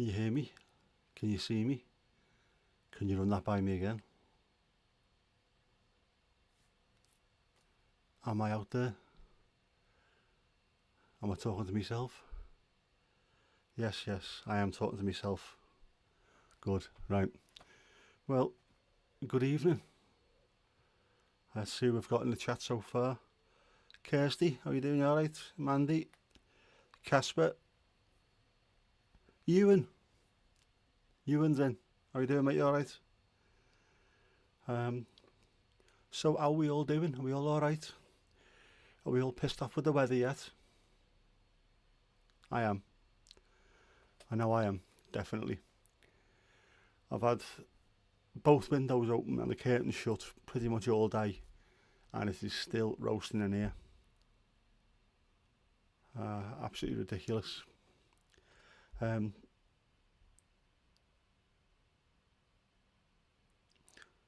Can you hear me? Can you see me? Can you run that by me again? Am I out there? Am I talking to myself? Yes, I am talking to myself. Good, right. Well, good evening. Let's see who we've got in the chat so far. Kirsty, how are you doing? Alright? Mandy? Casper? Ewan's in. How are you doing, mate? You alright? So how are we all doing? Are we all alright? Are we all pissed off with the weather yet? I am. I know I am, definitely. I've had both windows open and the curtains shut pretty much all day, and it is still roasting in here. Absolutely ridiculous.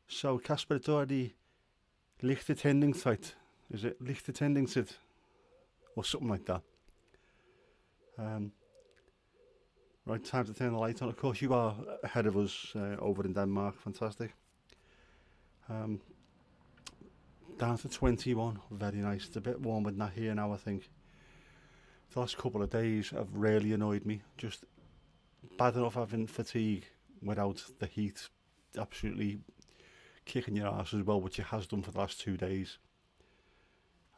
So Casper, it's already lichtertendingstzeit. Is it lichtertendingstzeit? Or something like that. Right, time to turn the light on. Of course, you are ahead of us over in Denmark. Fantastic. Down to 21. Very nice. It's a bit warmer than that here now, I think. The last couple of days have really annoyed me. Just bad enough having fatigue without the heat absolutely kicking your ass as well, which it has done for the last 2 days.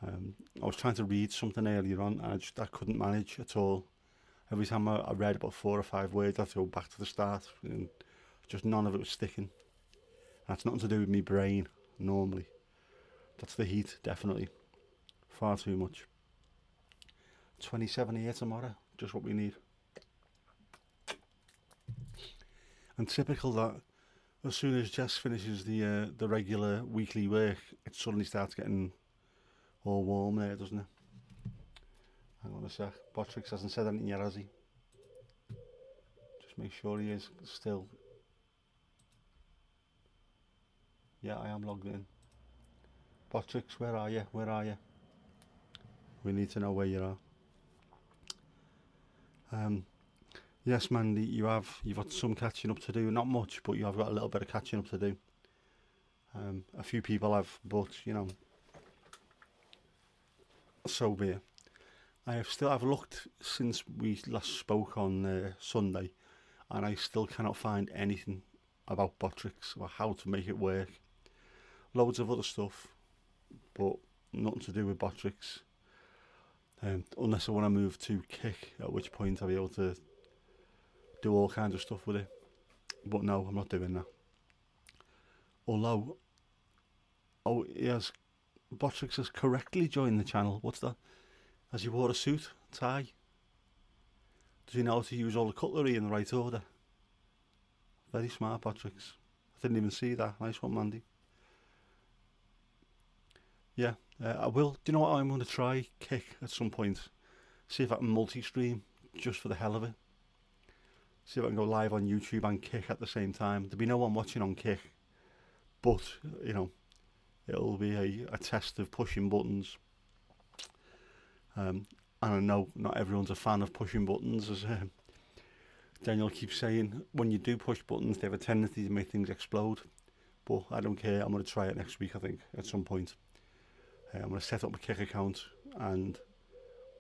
I was trying to read something earlier on and I couldn't manage at all. Every time I read about 4 or 5 words, I had to go back to the start, and just none of it was sticking. And that's nothing to do with my brain, normally. That's the heat, definitely. Far too much. 27 here tomorrow, just what we need. And typical that as soon as Jess finishes the regular weekly work, it suddenly starts getting all warm there, doesn't it? Hang on a sec. Botrix hasn't said anything yet, has he? Just make sure he is still. Yeah, I am logged in. Botrix, where are you? Where are you? We need to know where you are. Yes, Mandy, you've got some catching up to do. Not much, but you have got a little bit of catching up to do. A few people have, but you know, so be it. I've looked since we last spoke on Sunday, and I still cannot find anything about Botrix or how to make it work. Loads of other stuff, but nothing to do with Botrix. Unless I want to move to Kick, at which point I'll be able to do all kinds of stuff with it. But no, I'm not doing that. Although, yes, Botrix has correctly joined the channel. What's that? Has he wore a suit, tie? Does he know how to use all the cutlery in the right order? Very smart, Botrix. I didn't even see that. Nice one, Mandy. Yeah, I will. Do you know what? I'm going to try Kick at some point. See if I can multi-stream, just for the hell of it. See if I can go live on YouTube and Kick at the same time. There'll be no one watching on Kick, but, you know, it'll be a test of pushing buttons. And I know not everyone's a fan of pushing buttons, as Daniel keeps saying. When you do push buttons, they have a tendency to make things explode. But I don't care. I'm going to try it next week, I think, at some point. I'm going to set up my Kick account and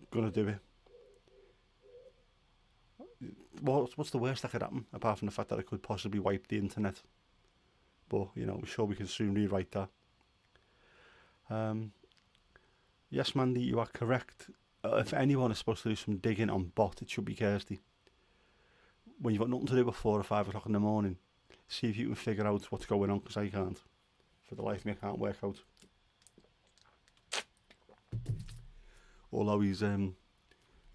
I'm going to do it. What's the worst that could happen, apart from the fact that I could possibly wipe the internet? But, you know, I'm sure we can soon rewrite that. Yes, Mandy, you are correct. If anyone is supposed to do some digging on bot, it should be Kirsty. When you've got nothing to do at 4 or 5 o'clock in the morning, see if you can figure out what's going on, because I can't. For the life of me, I can't work out. Although he's in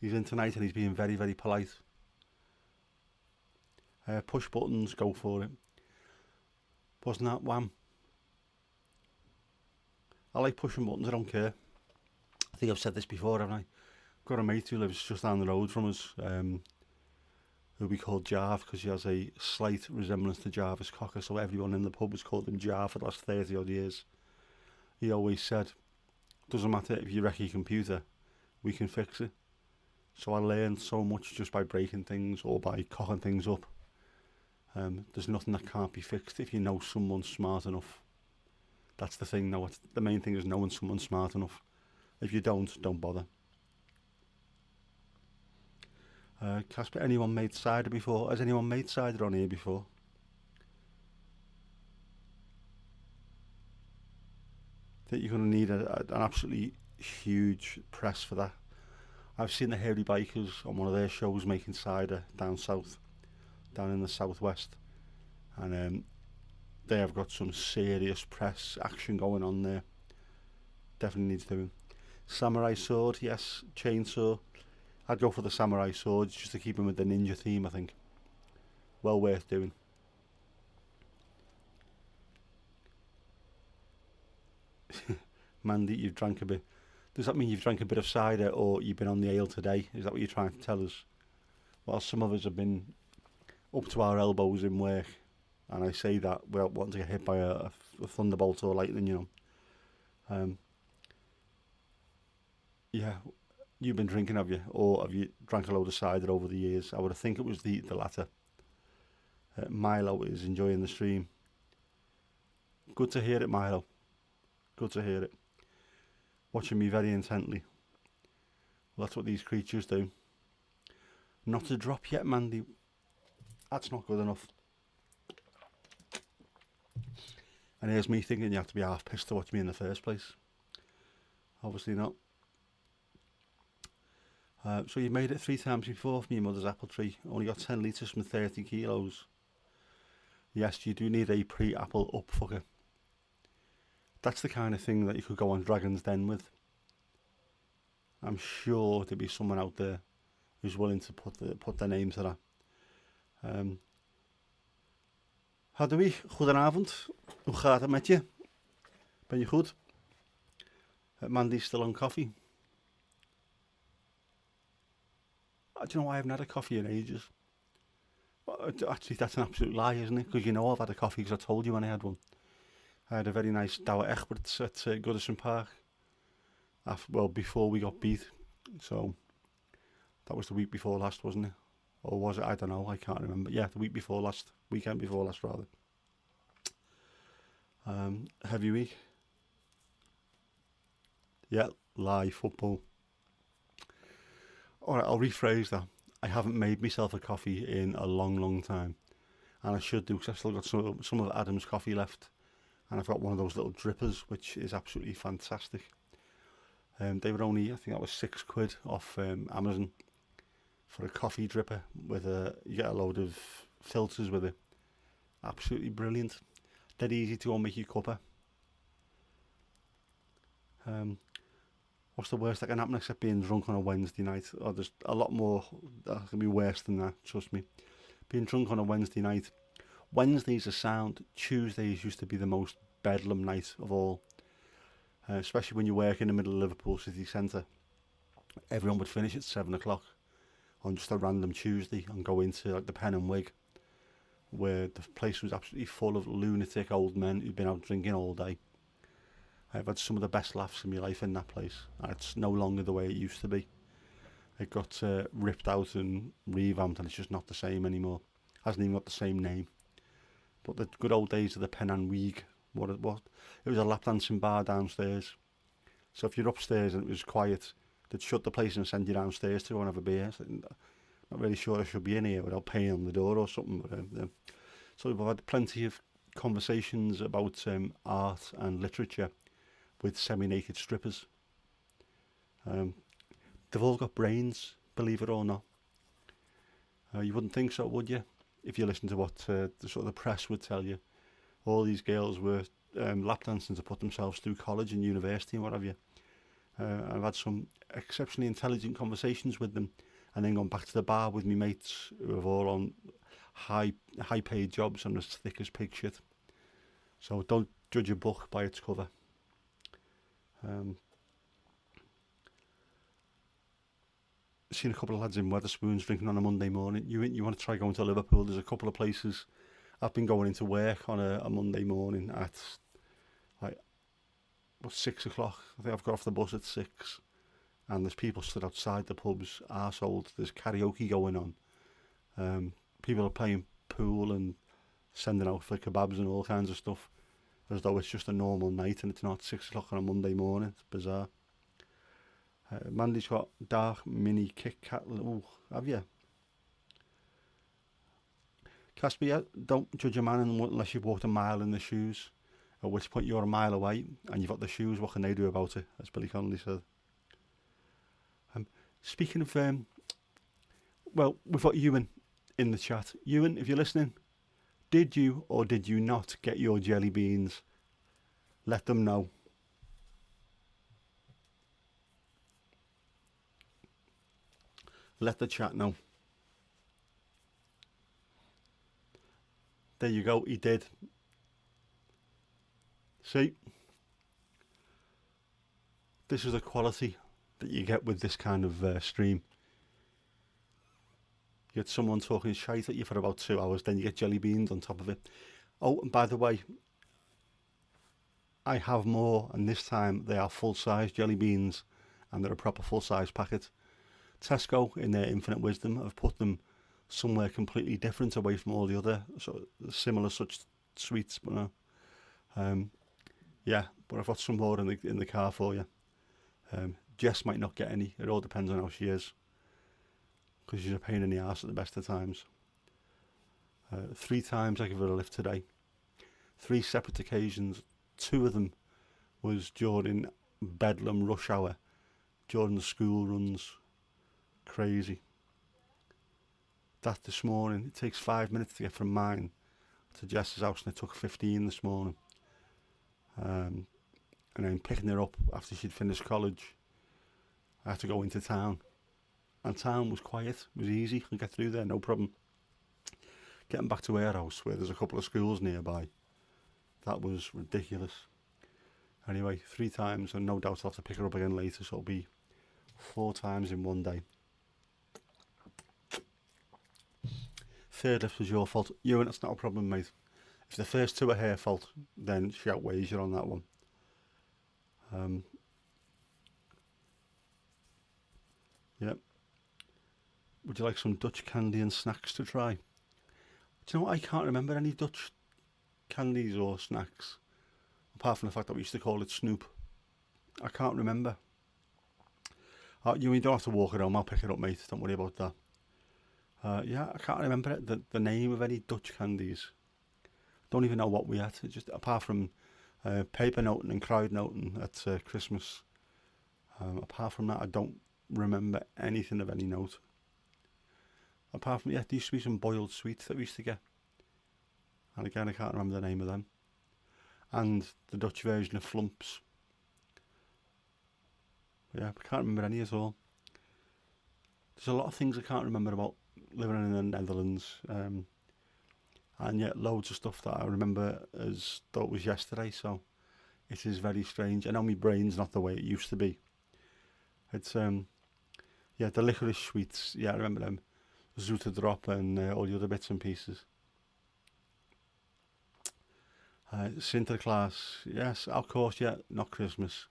tonight and he's being very, very polite. Push buttons, go for it. Wasn't that wham? I like pushing buttons, I don't care. I think I've said this before, haven't I? Got a mate who lives just down the road from us, who we call Jarv, because he has a slight resemblance to Jarvis Cocker, so everyone in the pub has called him Jarv for the last 30 odd years. He always said, doesn't matter if you wreck your computer, we can fix it. So I learned so much just by breaking things or by cocking things up. There's nothing that can't be fixed if you know someone's smart enough. That's the thing now. The main thing is knowing someone's smart enough. If you don't bother. Casper, anyone made cider before? Has anyone made cider on here before? I think you're going to need an absolutely huge press for that. I've seen the hairy bikers on one of their shows making cider down south, down in the southwest, and they have got some serious press action going on there. Definitely needs doing. Samurai sword, yes. Chainsaw. I'd go for the samurai swords just to keep him with the ninja theme, I think. Well worth doing. Mandy, you've drank a bit. Does that mean you've drank a bit of cider or you've been on the ale today? Is that what you're trying to tell us? Well, some of us have been up to our elbows in work, and I say that without wanting to get hit by a thunderbolt or lightning, you know. Yeah, you've been drinking, have you? Or have you drank a load of cider over the years? I would think it was the latter. Milo is enjoying the stream. Good to hear it, Milo. Good to hear it. Watching me very intently. Well, that's what these creatures do. Not a drop yet, Mandy. That's not good enough. And here's me thinking you have to be half pissed to watch me in the first place. Obviously not. So you made it 3 times before from your mother's apple tree. Only got 10 litres from 30 kilos. Yes, you do need a pre-apple upfucker. That's the kind of thing that you could go on Dragon's Den with. I'm sure there'd be someone out there who's willing to put their name to that. Hadwi, goedenavond. Hoe gaat het met je? Ben je goed? Mandy's still on coffee. Do you know, I haven't had a coffee in ages. Well, actually, that's an absolute lie, isn't it? Because you know I've had a coffee because I told you when I had one. I had a very nice Douwe Egberts at Goodison Park. Before we got beat. So that was the week before last, wasn't it? Or was it? I don't know. I can't remember. Yeah, the week before last. Weekend before last, rather. Heavy week. Yeah, live football. Alright, I'll rephrase that. I haven't made myself a coffee in a long, long time. And I should do, because I've still got some of Adam's coffee left. And I've got one of those little drippers, which is absolutely fantastic. They were only, I think that was £6 off Amazon for a coffee dripper with you get a load of filters with it. Absolutely brilliant. Dead easy to go and make your cuppa. What's the worst that can happen except being drunk on a Wednesday night? Oh, there's a lot more that can be worse than that, trust me. Being drunk on a Wednesday night. Wednesdays are sound. Tuesdays used to be the most bedlam night of all. Especially when you work in the middle of Liverpool city centre. Everyone would finish at 7 o'clock on just a random Tuesday and go into like the Pen and Wig, where the place was absolutely full of lunatic old men who'd been out drinking all day. I've had some of the best laughs in my life in that place. It's no longer the way it used to be. It got ripped out and revamped, and it's just not the same anymore. Hasn't even got the same name. But the good old days of the Pen and Wig, what it was a lap dancing bar downstairs. So if you're upstairs and it was quiet, they'd shut the place and send you downstairs to go and have a beer. So not really sure I should be in here without paying on the door or something. But, so we've had plenty of conversations about art and literature with semi-naked strippers. They've all got brains, believe it or not. You wouldn't think so, would you? If you listen to what the sort of the press would tell you. All these girls were lap dancing to put themselves through college and university and what have you. I've had some exceptionally intelligent conversations with them, and then gone back to the bar with me mates who are all on high paid jobs and as thick as pig shit. So don't judge a book by its cover. Seen a couple of lads in Wetherspoons drinking on a Monday morning. You want to try going to Liverpool? There's a couple of places. I've been going into work on a Monday morning at like 6 o'clock. I think I've got off the bus at 6, and there's people stood outside the pubs, arseholed. There's karaoke going on. People are playing pool and sending out for kebabs and all kinds of stuff, as though it's just a normal night and it's not 6 o'clock on a Monday morning. It's bizarre. Mandy's got dark mini Kit Kat. Oh, have you? Casper, yeah, don't judge a man unless you've walked a mile in the shoes, at which point you're a mile away and you've got the shoes. What can they do about it, as Billy Connolly said. Speaking of, well, we've got Ewan in the chat. Ewan, if you're listening, did you or did you not get your jelly beans? Let them know. Let the chat know. There you go, he did. See? This is the quality that you get with this kind of stream. You get someone talking shite at you for about 2 hours, then you get jelly beans on top of it. Oh, and by the way, I have more, and this time they are full-size jelly beans, and they're a proper full-size packet. Tesco, in their infinite wisdom, have put them somewhere completely different, away from all the other similar such sweets. But no, yeah. But I've got some more in the car for you. Jess might not get any. It all depends on how she is, because she's a pain in the arse at the best of times. 3 times I gave her a lift today. 3 separate occasions. 2 of them was during bedlam rush hour, during the school runs. Crazy. That this morning, it takes 5 minutes to get from mine to Jess's house, and it took 15 this morning. And then picking her up after she'd finished college, I had to go into town. And town was quiet, it was easy, I could get through there, no problem. Getting back to her house, where there's a couple of schools nearby, that was ridiculous. Anyway, 3 times, and no doubt I'll have to pick her up again later, so it'll be 4 times in one day. 3rd lift was your fault. Ewan, that's not a problem, mate. If the first 2 are her fault, then she outweighs you on that one. Yep. Would you like some Dutch candy and snacks to try? Do you know what? I can't remember any Dutch candies or snacks, apart from the fact that we used to call it Snoop. I can't remember. You don't have to walk it home. I'll pick it up, mate. Don't worry about that. Yeah, I can't remember the name of any Dutch candies. Don't even know what we had. Just apart from Pepernoten and Kruidnoten at Christmas. Apart from that, I don't remember anything of any note. Apart from, yeah, there used to be some boiled sweets that we used to get. And again, I can't remember the name of them. And the Dutch version of Flumps. Yeah, I can't remember any at all. There's a lot of things I can't remember about living in the Netherlands. And yet loads of stuff that I remember as though it was yesterday. So it is very strange. I know my brain's not the way it used to be. It's, yeah, the licorice sweets. Yeah, I remember them. Zoete Drop and all the other bits and pieces. Sinterklaas, yes, of course, yeah, not Christmas.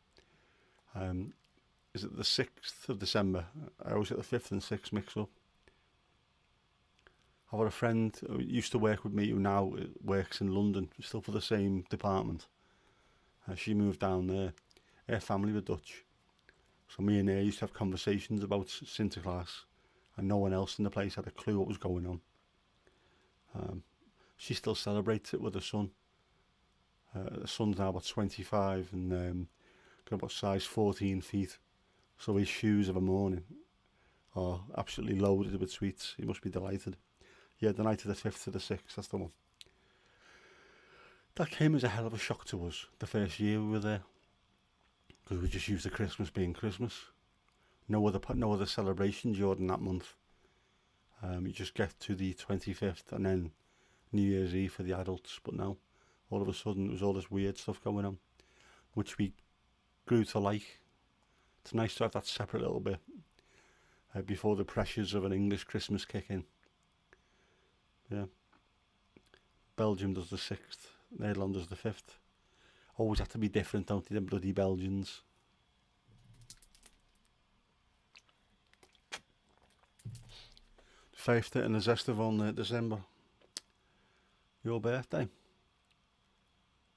Is it the 6th of December? I always get the 5th and 6th mixed up. I've got a friend who used to work with me who now works in London, still for the same department. She moved down there. Her family were Dutch. So me and her used to have conversations about Sinterklaas, and no one else in the place had a clue what was going on. She still celebrates it with her son. The son's now about 25 and got about size 14 feet. So his shoes of a morning are absolutely loaded with sweets. He must be delighted. Yeah, the night of the 5th to the 6th, that's the one. That came as a hell of a shock to us the first year we were there, because we just used to Christmas being Christmas. No other celebration during that month. You just get to the 25th and then New Year's Eve for the adults. But now, all of a sudden, there was all this weird stuff going on, which we grew to like. It's nice to have that separate little bit before the pressures of an English Christmas kick in. Yeah. Belgium does the 6th, Nederland does the 5th. Always have to be different, don't they, the bloody Belgians? 50 in de 6e van december. Your birthday.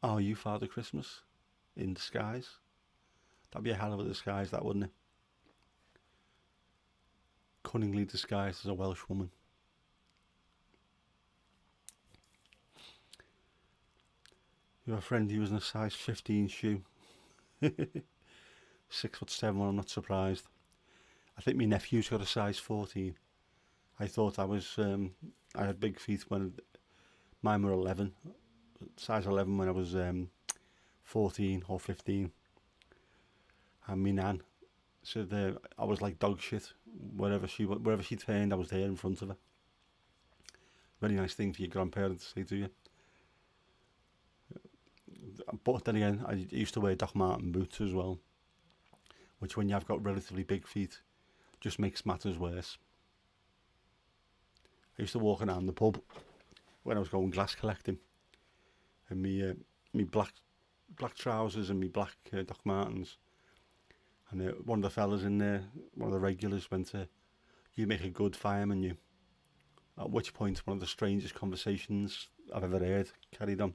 Are you Father Christmas? In disguise. That'd be a hell of a disguise, that, wouldn't it? Cunningly disguised as a Welsh woman. You have a friend who was in a size 15 shoe. 6'7", I'm not surprised. I think my nephew's got a size 14. I thought I had big feet when mine were 11. Size 11 when I was 14 or 15. And my nan said I was like dog shit. Wherever she turned, I was there in front of her. Very nice thing for your grandparents to say to you. But then again, I used to wear Doc Marten boots as well, which when you've got relatively big feet, just makes matters worse. I used to walk around the pub when I was going glass collecting, and me black trousers and me black Doc Martens, and one of the fellas in there, one of the regulars, went to, "You make a good fireman, you." At which point, one of the strangest conversations I've ever heard carried on.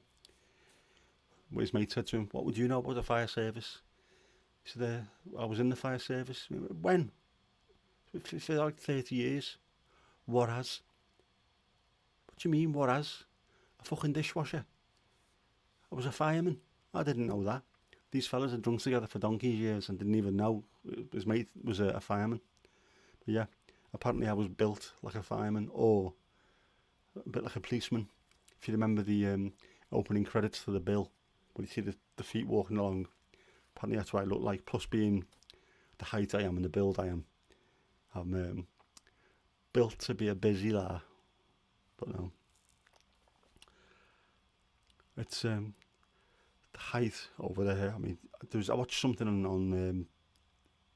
His mate said to him, "What would you know about the fire service?" He said, "I was in the fire service." "When?" "For like 30 years. What has?" "What do you mean, what has?" "A fucking dishwasher. I was a fireman." "I didn't know that." These fellas had drunk together for donkey's years and didn't even know his mate was a fireman. But yeah, apparently I was built like a fireman, or a bit like a policeman. If you remember the opening credits to The Bill, when you see the feet walking along, apparently that's what I look like. Plus being the height I am and the build I am, I'm built to be a busy lad. But no, it's the height over there. I mean, I watched something on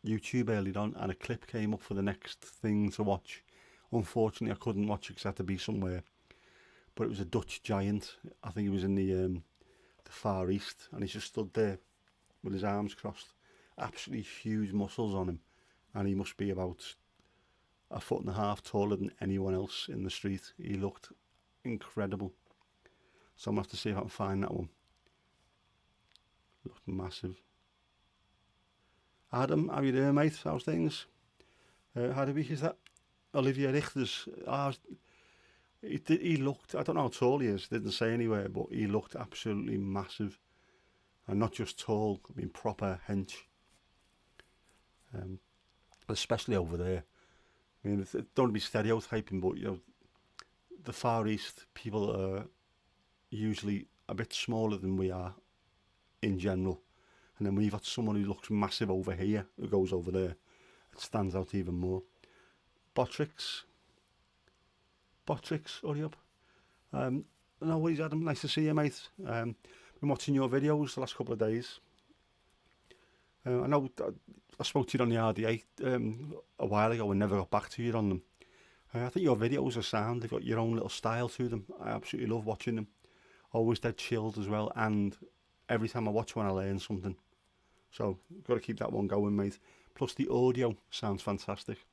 YouTube earlier on, and a clip came up for the next thing to watch. Unfortunately, I couldn't watch it because I had to be somewhere. But it was a Dutch giant. I think he was in the Far East, and he just stood there with his arms crossed. Absolutely huge muscles on him, and he must be about 1.5 feet taller than anyone else in the street. He looked incredible. So I'm going to have to see if I can find that one. Looked massive. Adam, how you doing, mate? How's things? How the week is that? Olivia Richter's. He looked, I don't know how tall he is, didn't say anywhere, but he looked absolutely massive. And not just tall, I mean proper hench. Especially over there. I mean, don't want to be stereotyping, but you know, the Far East people are usually a bit smaller than we are in general. And then when you've got someone who looks massive over here, who goes over there, it stands out even more. Botrix, hurry up. No worries, Adam. Nice to see you, mate. Been watching your videos the last couple of days. I know I spoke to you on the RDA a while ago and never got back to you on them. I think your videos are sound. They've got your own little style to them. I absolutely love watching them. Always dead chilled as well, and every time I watch one I learn something. So, got to keep that one going, mate. Plus the audio sounds fantastic,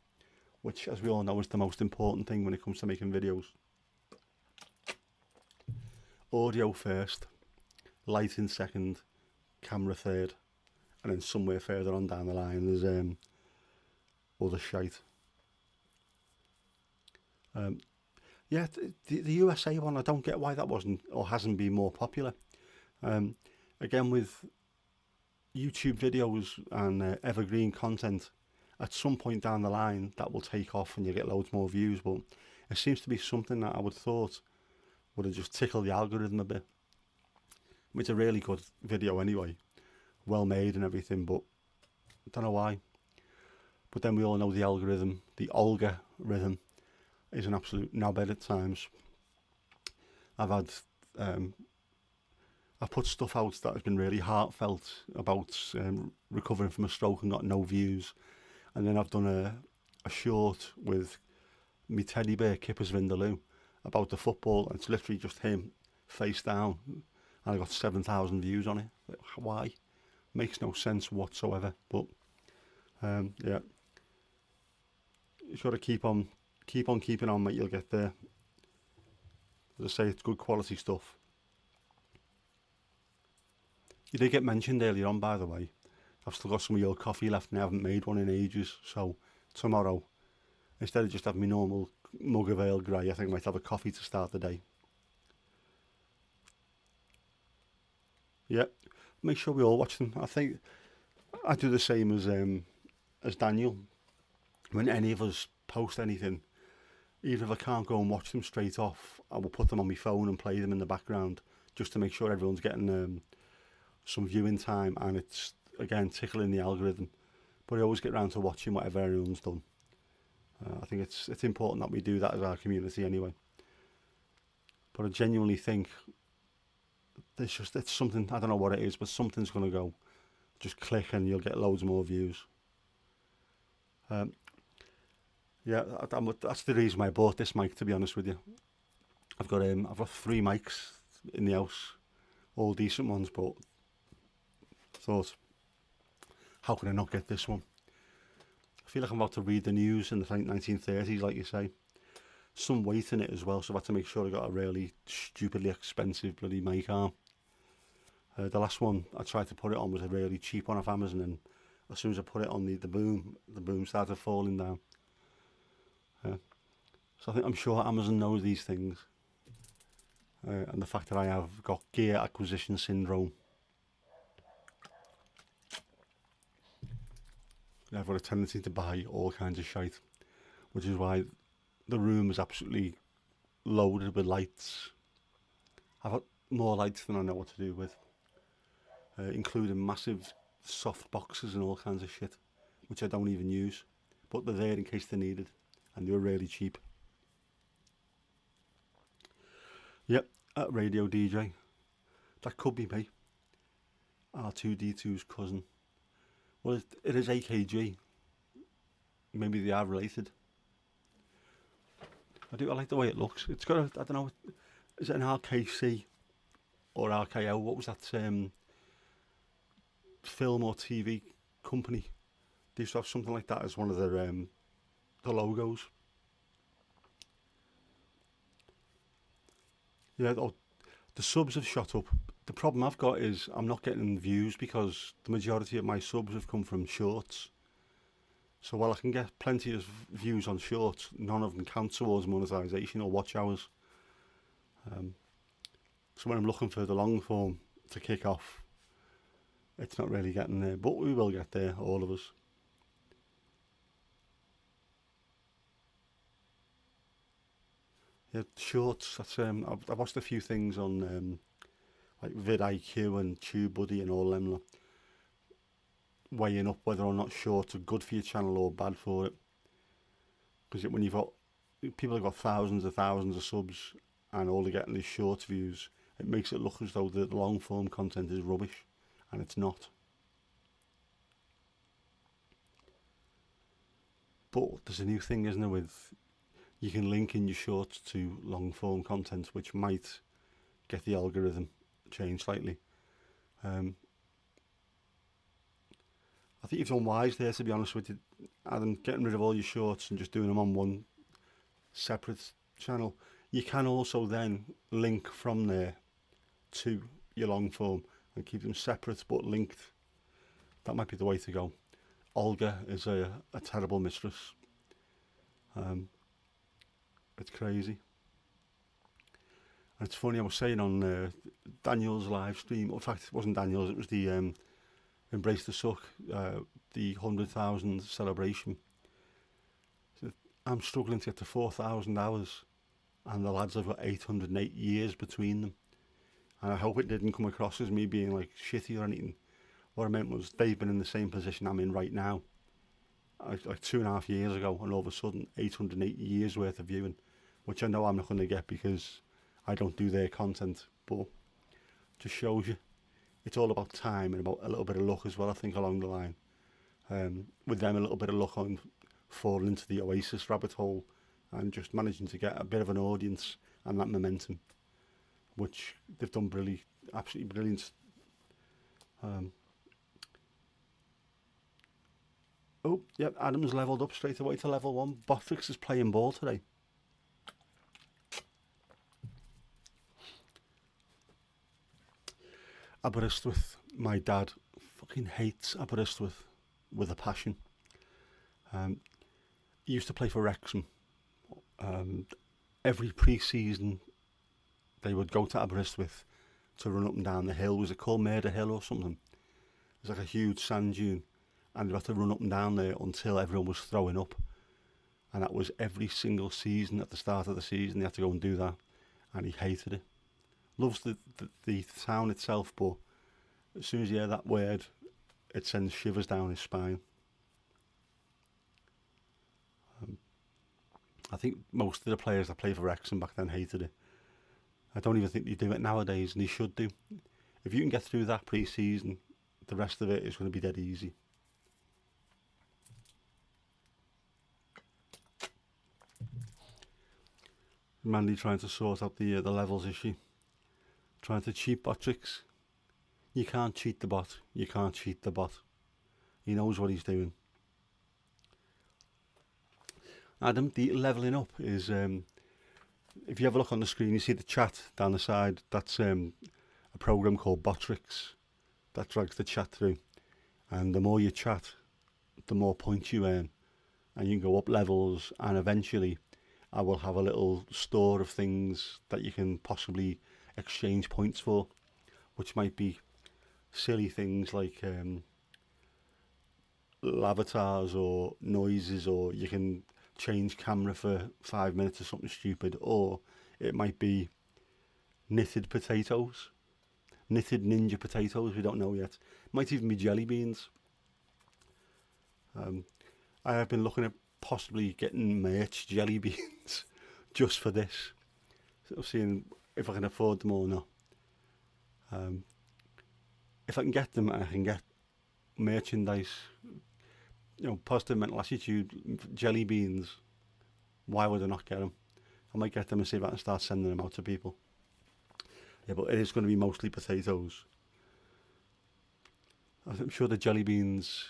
which, as we all know, is the most important thing when it comes to making videos. Audio first, lighting second, camera third, and then somewhere further on down the line there's other shite. Yeah, the USA one, I don't get why that wasn't or hasn't been more popular. Again, with YouTube videos and evergreen content, at some point down the line that will take off and you get loads more views, but it seems to be something that I would have thought would have just tickled the algorithm a bit. I mean, it's a really good video anyway, well made and everything, but I don't know why. But then we all know the algorithm, the Olga rhythm, is an absolute knobhead at times. I've put stuff out that has been really heartfelt about recovering from a stroke and got no views. And then I've done a short with me teddy bear Kippers Vindaloo about the football, and it's literally just him face down, and I got 7,000 views on it. Why? Makes no sense whatsoever. But yeah, you've got to keep on keep on keeping on, mate. You'll get there. As I say, it's good quality stuff. You did get mentioned earlier on, by the way. I've still got some of your coffee left and I haven't made one in ages. So tomorrow, instead of just having my normal mug of Earl Grey, I think I might have a coffee to start the day. Yeah, make sure we all watch them. I think I do the same as Daniel. When any of us post anything, even if I can't go and watch them straight off, I will put them on my phone and play them in the background just to make sure everyone's getting some viewing time, and it's again tickling the algorithm. But I always get around to watching whatever everyone's done. I think it's important that we do that as our community anyway. But I genuinely think it's something, I don't know what it is, but something's going to go. Just click and you'll get loads more views. Yeah, that's the reason why I bought this mic, to be honest with you. I've got 3 mics in the house, all decent ones, but thought, how can I not get this one? I feel like I'm about to read the news in the 1930s, like you say. Some weight in it as well, so I've had to make sure I got a really stupidly expensive bloody mic arm. The last one I tried to put it on was a really cheap one off Amazon, and as soon as I put it on the boom started falling down. So I'm sure Amazon knows these things, and the fact that I have got gear acquisition syndrome. I've got a tendency to buy all kinds of shite, which is why the room is absolutely loaded with lights. I've got more lights than I know what to do with, including massive soft boxes and all kinds of shit, which I don't even use, but they're there in case they're needed, and they were really cheap. Yep, at Radio DJ. That could be me. R2D2's cousin. Well, it is AKG. Maybe they are related. I like the way it looks. It's got I don't know, is it an RKC or RKO? What was that film or TV company? They used to have something like that as one of their the logos. Yeah, the subs have shot up. The problem I've got is I'm not getting views because the majority of my subs have come from shorts. So while I can get plenty of views on shorts, none of them count towards monetization or watch hours. So when I'm looking for the long form to kick off, it's not really getting there, but we will get there, all of us. Yeah, shorts. That's I've watched a few things on like vidIQ and TubeBuddy and all them, weighing up whether or not shorts are good for your channel or bad for it. Because when you've got people have got thousands of subs and all they're getting is short views, it makes it look as though the long form content is rubbish, and it's not. But there's a new thing, isn't there, with you can link in your shorts to long form content, which might get the algorithm changed slightly. I think you've done wise there, to be honest with you, Adam, getting rid of all your shorts and just doing them on one separate channel. You can also then link from there to your long form and keep them separate but linked. That might be the way to go. Olga is a terrible mistress. It's crazy. And it's funny, I was saying on Daniel's live stream, in fact it wasn't Daniel's, it was the Embrace the Suck, the 100,000 celebration. So I'm struggling to get to 4,000 hours, and the lads have got 808 years between them. And I hope it didn't come across as me being like shitty or anything. What I meant was they've been in the same position I'm in right now, like 2.5 years ago, and all of a sudden 880 years worth of viewing, which I know I'm not going to get because I don't do their content, but just shows you it's all about time and about a little bit of luck as well, I think, along the line. With them, a little bit of luck on falling into the Oasis rabbit hole and just managing to get a bit of an audience and that momentum, which they've done absolutely brilliant. Oh, yep, Adam's levelled up straight away to level 1. Botrix is playing ball today. Aberystwyth, my dad fucking hates Aberystwyth with a passion. Um, he used to play for Wrexham. Um, every pre-season they would go to Aberystwyth to run up and down the hill. Was it called Murder Hill or something? It was like a huge sand dune, and they had to run up and down there until everyone was throwing up. And that was every single season. At the start of the season, they had to go and do that, and he hated it. Loves the town itself, but as soon as you hear that word, it sends shivers down his spine. I think most of the players that played for Wrexham back then hated it. I don't even think they do it nowadays, and they should do. If you can get through that pre-season, the rest of it is going to be dead easy. Mandy trying to sort out the levels issue. Trying to cheat bot tricks. You can't cheat the bot. You can't cheat the bot. He knows what he's doing. Adam, the levelling up is, if you have a look on the screen, you see the chat down the side. That's a program called Botrix that drags the chat through. And the more you chat, the more points you earn. And you can go up levels, and eventually I will have a little store of things that you can possibly exchange points for, which might be silly things like avatars or noises, or you can change camera for 5 minutes or something stupid, or it might be knitted potatoes, knitted ninja potatoes, we don't know yet. It might even be jelly beans. I have been looking at possibly getting merch jelly beans just for this, so seeing if I can afford them or not. If I can get them and I can get merchandise, positive mental attitude, jelly beans, why would I not get them? I might get them and see if I can start sending them out to people. Yeah, but it is going to be mostly potatoes. I'm sure the jelly beans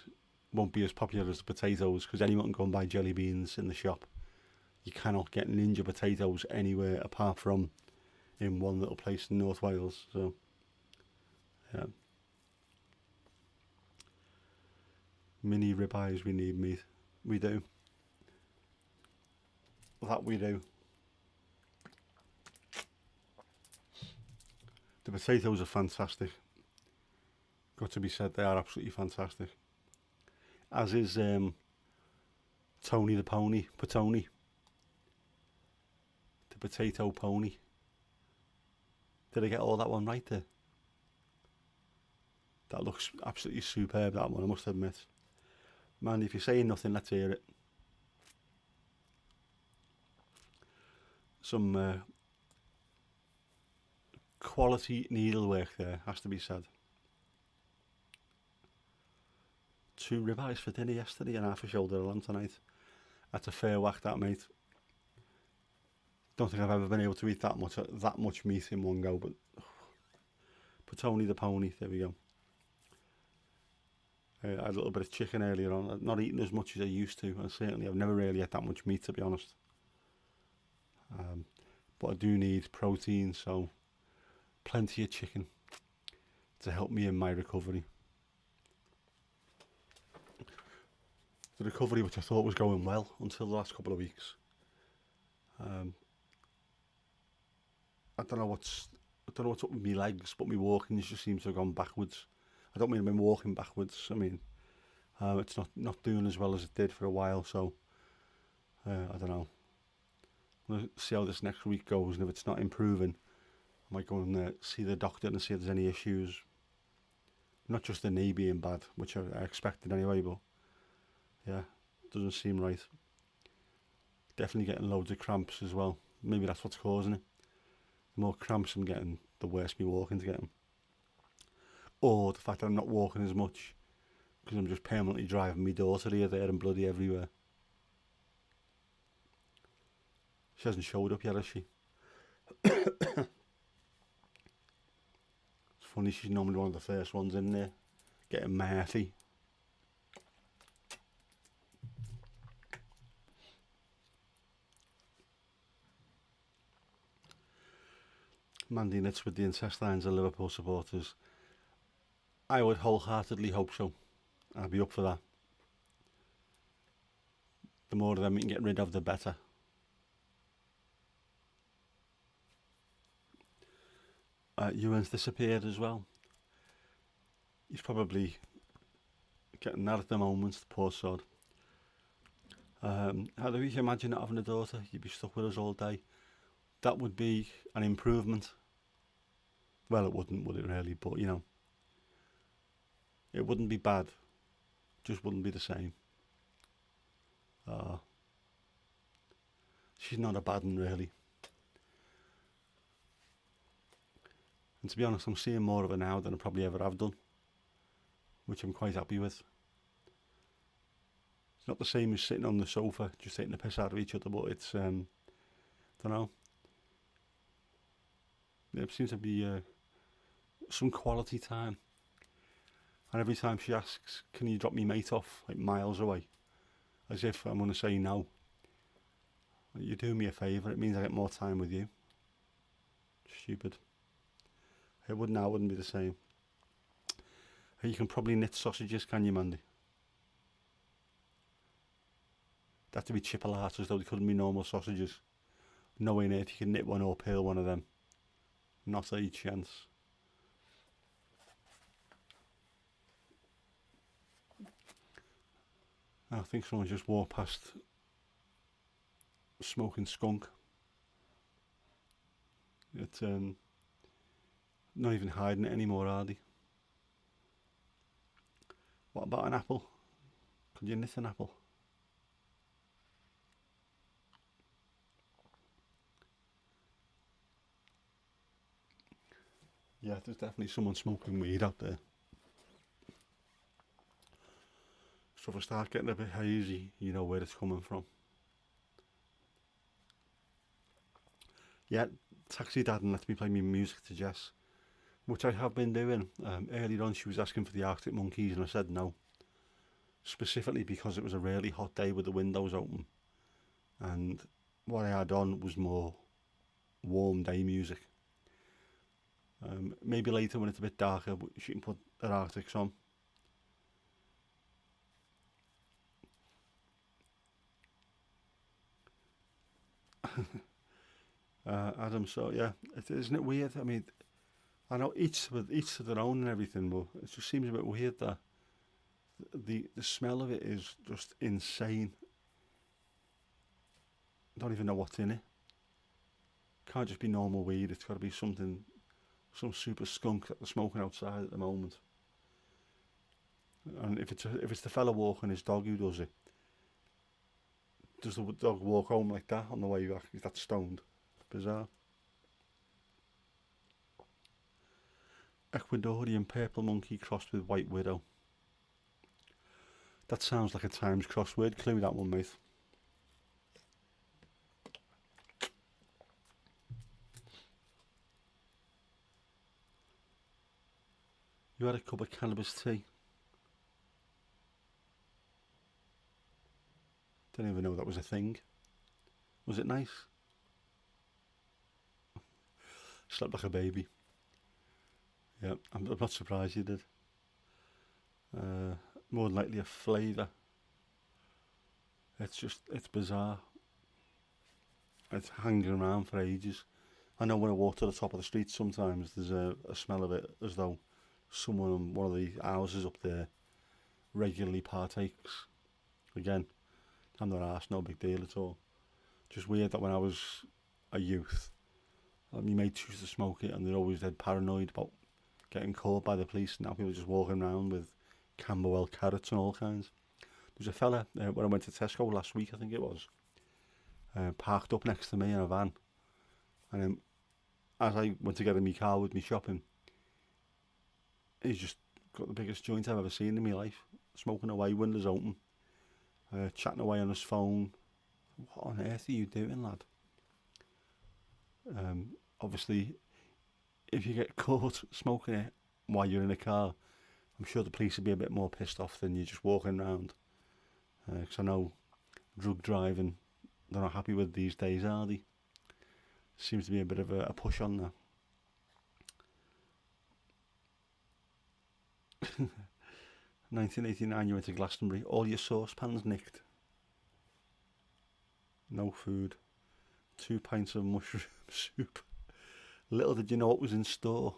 won't be as popular as the potatoes, because anyone can go and buy jelly beans in the shop. You cannot get ninja potatoes anywhere apart from in one little place in North Wales. So, yeah. Mini ribeyes, we need meat. We do. That we do. The potatoes are fantastic. Got to be said, they are absolutely fantastic. As is Tony the Pony, Patoni. The potato pony. Did I get all that one right there? That looks absolutely superb, that one, I must admit. Man, if you're saying nothing, let's hear it. Some quality needlework there, has to be said. 2 ribeyes for dinner yesterday and half a shoulder of lamb tonight. That's a fair whack, that, mate. Don't think I've ever been able to eat that much meat in one go, but Tony the Pony, there we go. I had a little bit of chicken earlier on. I'm not eating as much as I used to. I've never really had that much meat, to be honest. But I do need protein, so plenty of chicken to help me in my recovery. The recovery, which I thought was going well until the last couple of weeks. I don't know what's up with my legs, but my walking just seems to have gone backwards. I don't mean I've been walking backwards. I mean, it's not doing as well as it did for a while. So I don't know. We'll see how this next week goes, and if it's not improving, I might go and see the doctor and see if there's any issues. Not just the knee being bad, which I expected anyway, but yeah, doesn't seem right. Definitely getting loads of cramps as well. Maybe that's what's causing it. The more cramps I'm getting, the worse me walking's getting. Or the fact that I'm not walking as much because I'm just permanently driving my daughter here, there and bloody everywhere. She hasn't showed up yet, has she? It's funny, she's normally one of the first ones in there, getting Murphy. Mandy knits with the intestines of Liverpool supporters. I would wholeheartedly hope so. I'd be up for that. The more of them we can get rid of, the better. Ewan's disappeared as well. He's probably getting that at the moment, the poor sod. How do you imagine not having a daughter? You'd be stuck with us all day. That would be an improvement. Well, it wouldn't, would it really? But, you know, it wouldn't be bad. Just wouldn't be the same. She's not a bad one, really. And to be honest, I'm seeing more of her now than I probably ever have done, which I'm quite happy with. It's not the same as sitting on the sofa just taking the piss out of each other, but it's, don't know. There seems to be some quality time. And every time she asks, can you drop me mate off, like miles away, as if I'm going to say no. You do me a favour, it means I get more time with you. Stupid. It wouldn't be the same. You can probably knit sausages, can you, Mandy? They have to be chipolatas though, they couldn't be normal sausages. No way on earth you can knit one or peel one of them. Not a chance. I think someone just walked past smoking skunk. It's not even hiding it anymore, are they? What about an apple? Could you knit an apple? Yeah, there's definitely someone smoking weed out there. So if I start getting a bit hazy, you know where it's coming from. Yeah, Taxi Dad and let me play me music to Jess, which I have been doing. Earlier on she was asking for the Arctic Monkeys and I said no. Specifically because it was a really hot day with the windows open. And what I had on was more warm day music. Maybe later when it's a bit darker she can put the Arctics on. Adam, so yeah, isn't it weird? I mean, I know each to their own and everything, but it just seems a bit weird that the smell of it is just insane. I don't even know what's in it. Can't just be normal weed. It's got to be something, some super skunk that they're smoking outside at the moment. And if it's the fella walking his dog who does it, does the dog walk home like that on the way back? Is that stoned? Bizarre. Ecuadorian purple monkey crossed with white widow. That sounds like a Times crossword. Clue that one, mate. You had a cup of cannabis tea. Didn't even know that was a thing. Was it nice? Slept like a baby. Yeah, I'm not surprised you did. More than likely a flavour. It's bizarre. It's hanging around for ages. I know when I walk to the top of the street sometimes there's a smell of it as though someone in one of the houses up there regularly partakes. Again, I'm not arsed, no big deal at all. Just weird that when I was a youth, my mates used to smoke it and they're always dead paranoid about getting caught by the police. Now people are just walking around with Camberwell carrots and all kinds. There's a fella when I went to Tesco last week, I think it was, parked up next to me in a van. And then as I went to get in my car with me shopping, he's just got the biggest joint I've ever seen in my life. Smoking away, windows open, chatting away on his phone. What on earth are you doing, lad? Obviously, if you get caught smoking it while you're in a car, I'm sure the police would be a bit more pissed off than you just walking around. Because I know drug driving, they're not happy with these days, are they? Seems to be a bit of a push on that. 1989, you went to Glastonbury. All your saucepans nicked. No food. 2 pints of mushroom soup. Little did you know what was in store.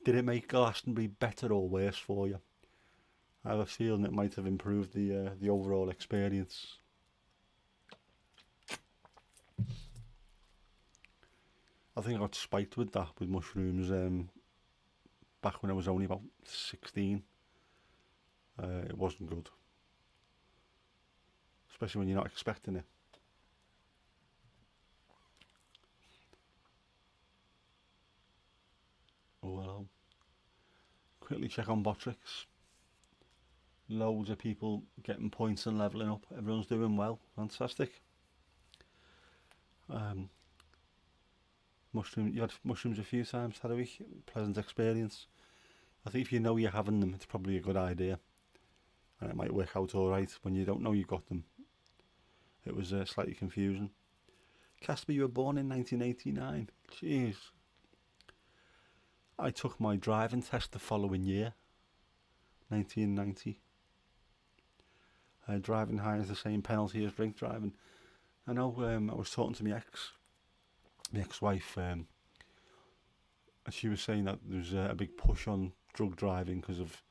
Did it make Glastonbury better or worse for you? I have a feeling it might have improved the overall experience. I think I got spiked with that, with mushrooms, back when I was only about 16. It wasn't good, especially when you're not expecting it. Oh well. Quickly check on Botrix. Loads of people getting points and levelling up. Everyone's doing well. Fantastic. Um, you had mushrooms a few times, had a week. Pleasant experience. I think if you know you're having them, it's probably a good idea. And it might work out alright. When you don't know you got them, it was slightly confusing. Casper, you were born in 1989. Jeez. I took my driving test the following year, 1990. Driving high is the same penalty as drink driving. I know. I was talking to my ex-wife, and she was saying that there's a big push on drug driving because of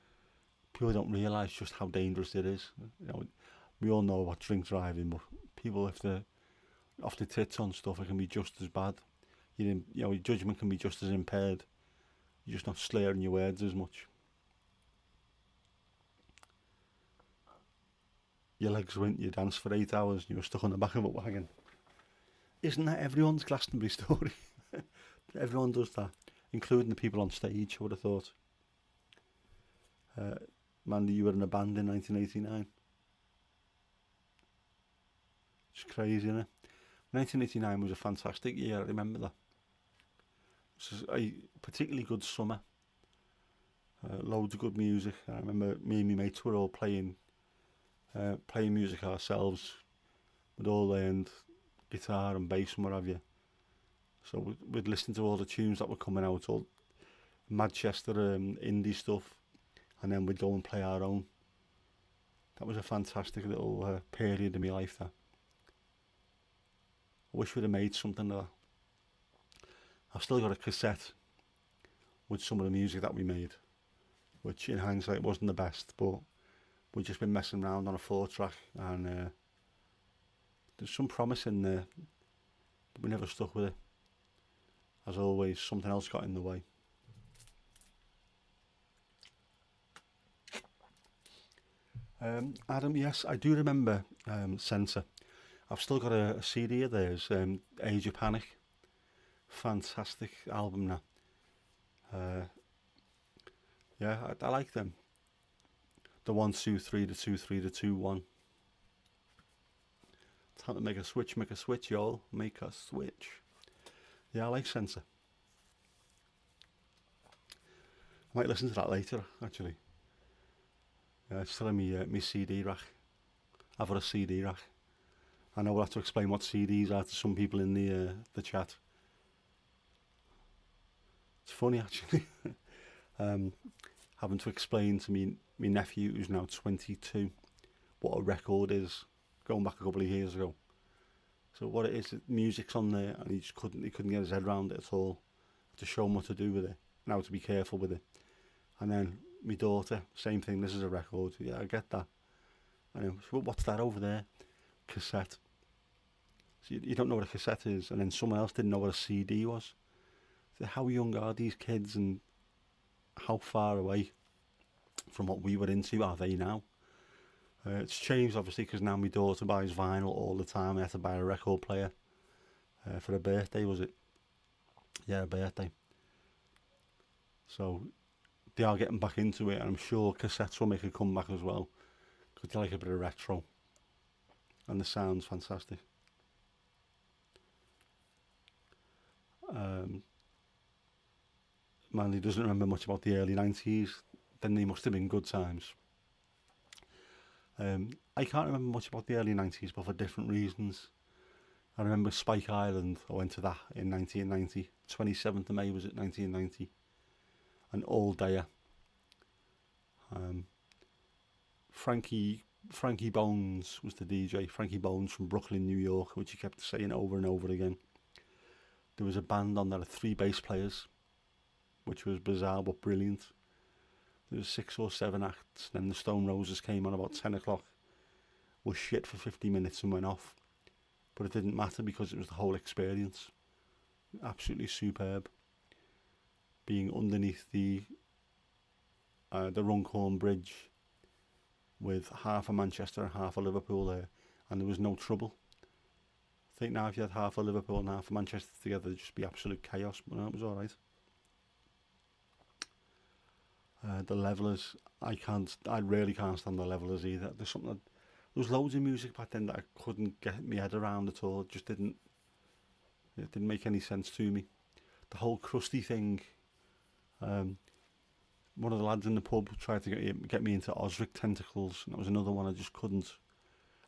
people don't realise just how dangerous it is. You know, we all know about drink driving, but people, if they're off the tits on stuff, it can be just as bad. Your judgment can be just as impaired. You're just not slurring your words as much. Your legs went, you danced for 8 hours, and you were stuck on the back of a wagon. Isn't that everyone's Glastonbury story? Everyone does that, including the people on stage, I would have thought. Mandy, you were in a band in 1989. It's crazy, isn't it? 1989 was a fantastic year, I remember that. It was a particularly good summer. Loads of good music. I remember me and my mates were all playing music ourselves. We'd all learned guitar and bass and what have you. So we'd listen to all the tunes that were coming out, all Manchester indie stuff, and then we'd go and play our own. That was a fantastic little period in my life, that. I wish we'd have made something of that. I've still got a cassette with some of the music that we made, which in hindsight wasn't the best, but we've just been messing around on a 4-track, and there's some promise in there, but we never stuck with it. As always, something else got in the way. Adam, yes, I do remember Centre. I've still got a CD of theirs, Age of Panic. Fantastic album now. Yeah, I like them. The 1, 2, 3, the 2, 3, the 2, 1. Time to make a switch, y'all. Make a switch. Yeah, I like Centre. I might listen to that later, actually. It's still in my CD rack. I've got a CD rack. I know we'll have to explain what CDs are to some people in the chat. It's funny, actually. Having to explain to me nephew, who's now 22, what a record is, going back a couple of years ago. So what it is, music's on there, and he couldn't get his head around it at all. I had to show him what to do with it, and how to be careful with it. And then my daughter, same thing. This is a record. Yeah, I get that. And then, so what's that over there? Cassette. So you don't know what a cassette is, and then someone else didn't know what a CD was. So how young are these kids, and how far away from what we were into are they now? It's changed, obviously, because now my daughter buys vinyl all the time. I have to buy a record player for her birthday, was it? Yeah, a birthday. So they are getting back into it, and I'm sure cassettes will make a comeback as well, because they like a bit of retro, and the sound's fantastic. Manly doesn't remember much about the early 90s. Then they must have been good times. I can't remember much about the early 90s, but for different reasons. I remember Spike Island. I went to that in 1990. 27th of May was it, 1990. And All Dayer. Um, Frankie Bones was the DJ. Frankie Bones from Brooklyn, New York, which he kept saying over and over again. There was a band on there of 3 bass players, which was bizarre but brilliant. There was 6 or 7 acts. Then the Stone Roses came on about 10 o'clock. Was shit for 50 minutes and went off. But it didn't matter because it was the whole experience. Absolutely superb. Being underneath the Runcorn Bridge with half of Manchester and half of Liverpool there, and there was no trouble. I think now if you had half of Liverpool and half of Manchester together, it'd just be absolute chaos, but no, it was alright. The Levellers, I really can't stand the Levellers either. There was loads of music back then that I couldn't get my head around at all. It didn't make any sense to me. The whole crusty thing. One of the lads in the pub tried to get me into Osric Tentacles, and that was another one I just couldn't.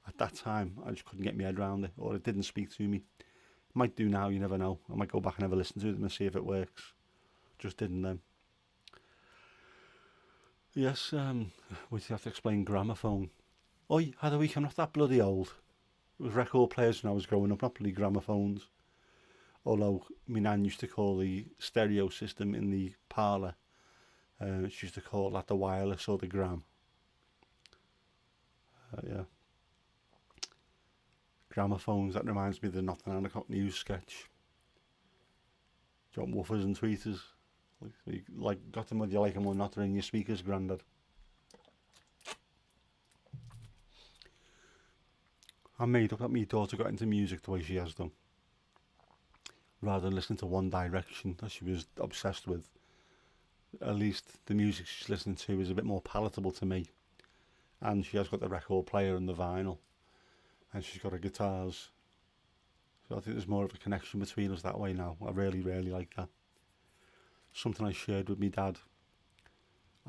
At that time, I just couldn't get my head around it, or it didn't speak to me. Might do now, you never know. I might go back and have a listen to them and see if it works. Just didn't then. Yes, we have to explain gramophone. Oi, had a week, I'm not that bloody old. It was record players when I was growing up, not bloody gramophones. Although my nan used to call the stereo system in the parlour, she used to call that the wireless or the gram. Yeah. Gramophones, that reminds me of the Nothing on the Cock News sketch. Do you want woofers and tweeters? Like got them whether you like them or not, they're in your speakers, grandad. I made up that my daughter got into music the way she has done. Rather than listening to One Direction that she was obsessed with. At least the music she's listening to is a bit more palatable to me. And she has got the record player and the vinyl. And she's got her guitars. So I think there's more of a connection between us that way now. I really, really like that. Something I shared with my dad.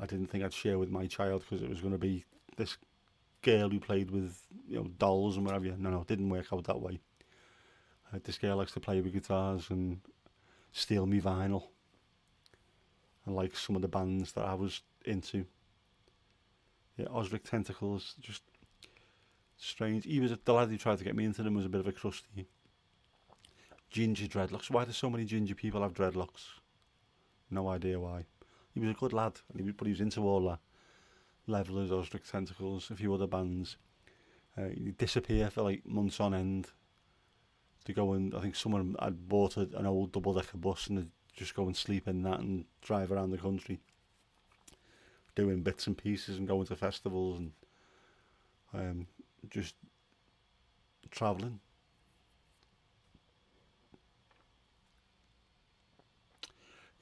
I didn't think I'd share with my child because it was going to be this girl who played with, dolls and whatever. No, it didn't work out that way. This girl likes to play with guitars and steal me vinyl. And like some of the bands that I was into. Yeah, Osric Tentacles, just strange. Even the lad who tried to get me into them was a bit of a crusty. Ginger dreadlocks. Why do so many ginger people have dreadlocks? No idea why. He was a good lad, but he was into all that. Levellers, Osric Tentacles, a few other bands. He'd disappear for like months on end. To go and, I think someone had bought an old double-decker bus and they'd just go and sleep in that and drive around the country. Doing bits and pieces and going to festivals and just travelling.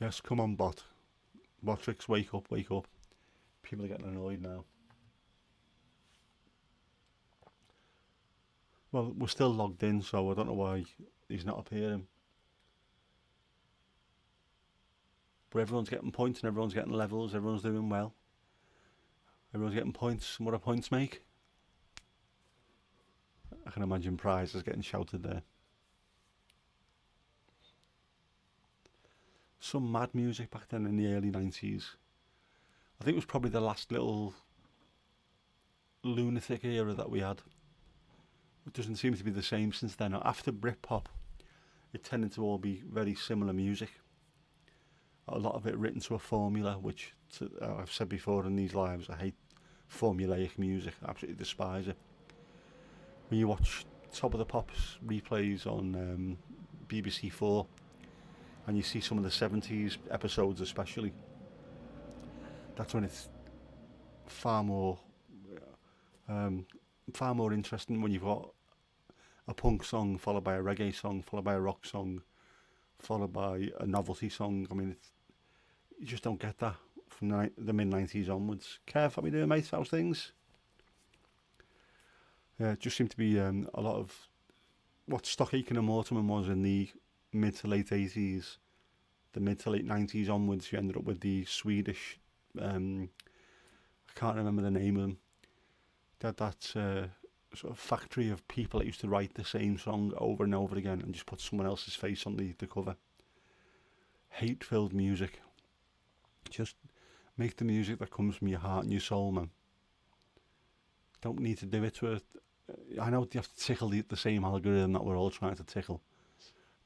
Yes, come on, bot. Botrix, wake up, wake up. People are getting annoyed now. Well, we're still logged in, so I don't know why he's not appearing. But everyone's getting points and everyone's getting levels, everyone's doing well. Everyone's getting points. And what do points make? I can imagine prizes getting shouted there. Some mad music back then in the early 90s. I think it was probably the last little lunatic era that we had. It doesn't seem to be the same since then. After Britpop, it tended to all be very similar music. A lot of it written to a formula, which I've said before in these lives, I hate formulaic music. I absolutely despise it. When you watch Top of the Pops replays on BBC 4, and you see some of the 70s episodes especially, that's when it's far more interesting when you've got a punk song followed by a reggae song followed by a rock song followed by a novelty song. I mean, you just don't get that from the mid-90s onwards. Kev, how we doing, mate? How's things? Yeah, it just seemed to be a lot of what Stock Aitken and Mortimer was in the mid to late 80s. The mid to late 90s onwards, you ended up with the Swedish, I can't remember the name of them. They had that sort of factory of people that used to write the same song over and over again and just put someone else's face on the cover. Hate-filled music. Just Make the music that comes from your heart and your soul, man. Don't need to do it to I know you have to tickle the same algorithm that we're all trying to tickle.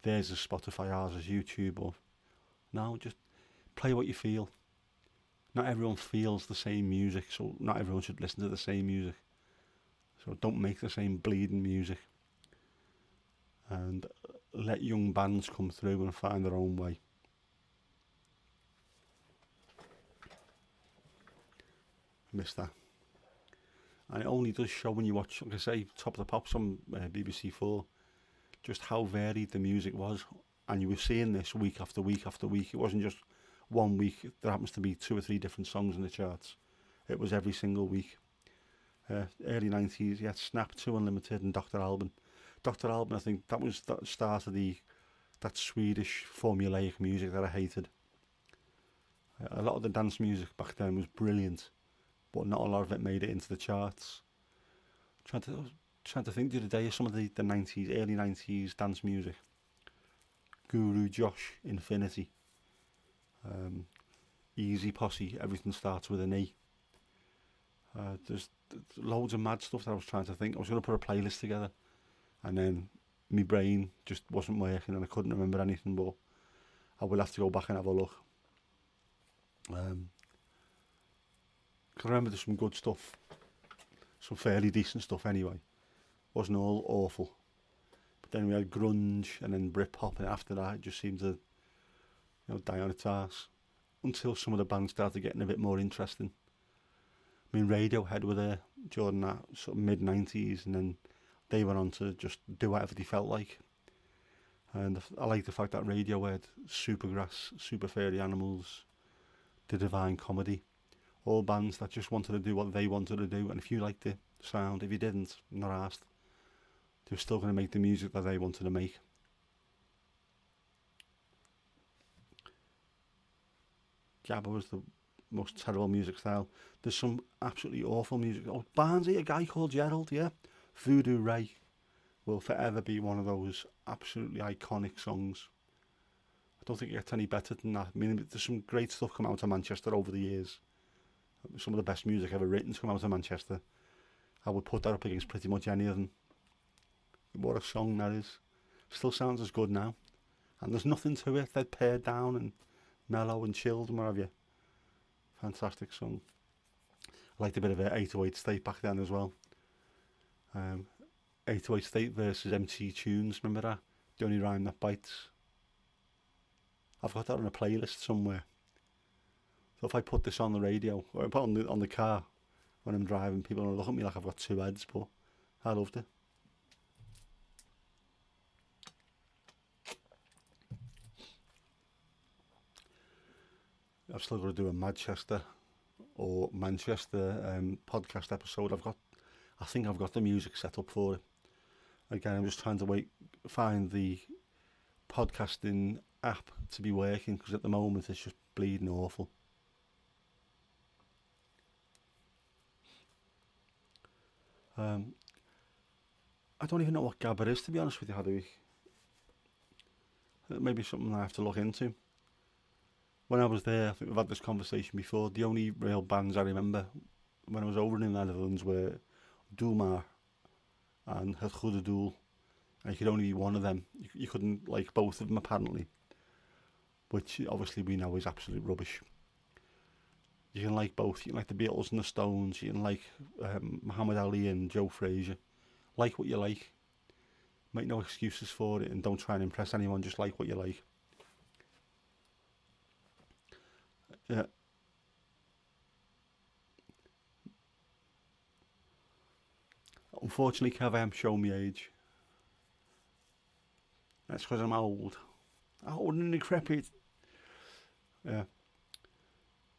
Theirs is Spotify, ours is YouTube, or no, just play what you feel. Not everyone feels the same music, so not everyone should listen to the same music. So don't make the same bleeding music. And let young bands come through and find their own way. Missed that. And it only does show when you watch, like I say, Top of the Pops on BBC4, just how varied the music was. And you were seeing this week after week after week. It wasn't just one week, there happens to be 2 or 3 different songs in the charts. It was every single week. Early 90s, you had Snap, 2 Unlimited and Dr. Alban. Dr. Alban, I think that was the start of that Swedish formulaic music that I hated. A lot of the dance music back then was brilliant, but not a lot of it made it into the charts. Trying to think the other day of some of the 90s, early 90s dance music. Guru Josh, Infinity. Easy Posse, Everything Starts with an E. There's loads of mad stuff that I was trying to think. I was going to put a playlist together, and then my brain just wasn't working and I couldn't remember anything, but I will have to go back and have a look. I remember there's some good stuff, some fairly decent stuff anyway. Wasn't all awful. But then we had grunge and then Britpop, and after that it just seemed to die on its arse. Until some of the bands started getting a bit more interesting. I mean, Radiohead were there during that sort of mid-90s, and then they went on to just do whatever they felt like. And I like the fact that Radiohead, Supergrass, Super Furry Animals, The Divine Comedy, all bands that just wanted to do what they wanted to do, and if you liked the sound, if you didn't, not asked, they were still going to make the music that they wanted to make. Jabba was the most terrible music style. There's some absolutely awful music. Oh, Barnsley, a guy called Gerald, yeah. Voodoo Ray will forever be one of those absolutely iconic songs. I don't think it gets any better than that. I mean, there's some great stuff come out of Manchester over the years. Some of the best music ever written to come out of Manchester. I would put that up against pretty much any of them. What a song that is. Still sounds as good now. And there's nothing to it. They're pared down and mellow and chilled and what have you. Fantastic song. I liked a bit of 808 State back then as well. 808 State versus MC Tunes, remember that? The Only Rhyme That Bites. I've got that on a playlist somewhere. So if I put this on the radio, or I put it on the car when I'm driving, people will look at me like I've got 2 heads, but I loved it. I've still got to do a Manchester podcast episode. I think I've got the music set up for it. Again, I'm just trying to find the podcasting app to be working, because at the moment it's just bleeding awful. I don't even know what Gabba is, to be honest with you, Hadwick. Maybe something I have to look into. When I was there, I think we've had this conversation before, the only real bands I remember when I was over in the Netherlands were Doelmar and Het Goede Doel. And you could only be one of them. You couldn't like both of them, apparently. Which obviously we know is absolute rubbish. You can like both. You can like the Beatles and the Stones. You can like Muhammad Ali and Joe Frazier. Like what you like. Make no excuses for it, and don't try and impress anyone. Just like what you like. Yeah. Unfortunately, Kev, I am showing my age. That's because I'm old. Old and decrepit. Yeah.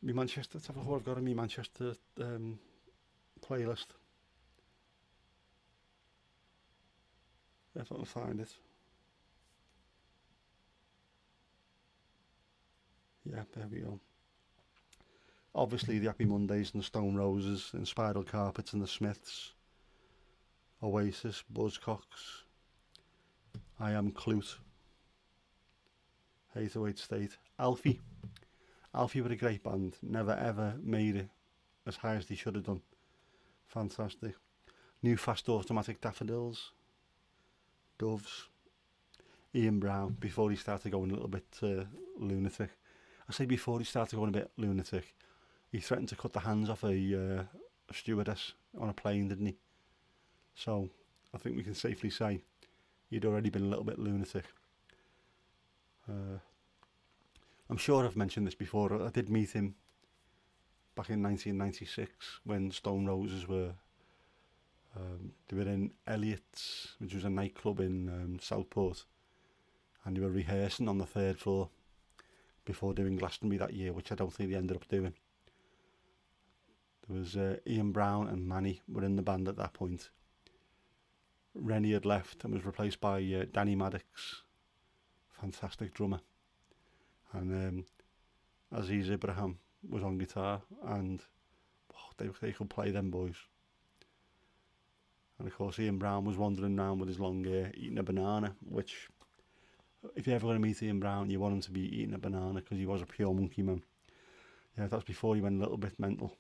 Me Manchester, let's have a look what I've got in me Manchester playlist. If I can find it. Yeah, there we go. Obviously the Happy Mondays and the Stone Roses and Spiral Carpets and the Smiths. Oasis, Buzzcocks. I Am Clute. 808 State. Alfie. Alfie were a great band, never ever made it as high as they should have done. Fantastic. New Fast Automatic Daffodils, Doves, Ian Brown, before he started going a little bit lunatic. I say before he started going a bit lunatic, he threatened to cut the hands off a stewardess on a plane, didn't he? So I think we can safely say he'd already been a little bit lunatic. I'm sure I've mentioned this before. I did meet him back in 1996 when Stone Roses were they were in Elliot's, which was a nightclub in Southport, and they were rehearsing on the third floor before doing Glastonbury that year, which I don't think they ended up doing. There was Ian Brown and Manny were in the band at that point. Rennie had left and was replaced by Danny Maddox, fantastic drummer, and Aziz Ibrahim was on guitar, and they could play, them boys. And of course Ian Brown was wandering around with his long hair eating a banana, which, if you're ever going to meet Ian Brown, you want him to be eating a banana, because he was a pure monkey man. Yeah, that's before he went a little bit mental.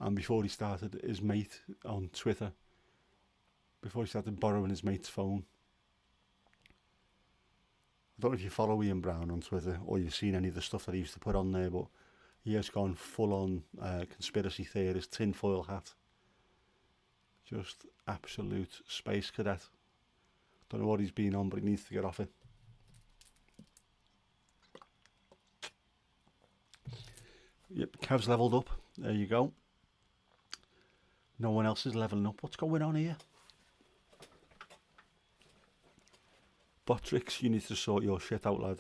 And before he started his mate on Twitter, before he started borrowing his mate's phone. I don't know if you follow Ian Brown on Twitter or you've seen any of the stuff that he used to put on there, but he has gone full on conspiracy theorist, tinfoil hat. Just absolute space cadet. Don't know what he's been on, but he needs to get off it. Yep, Kev's levelled up. There you go. No one else is levelling up. What's going on here? Botrix, you need to sort your shit out, lad.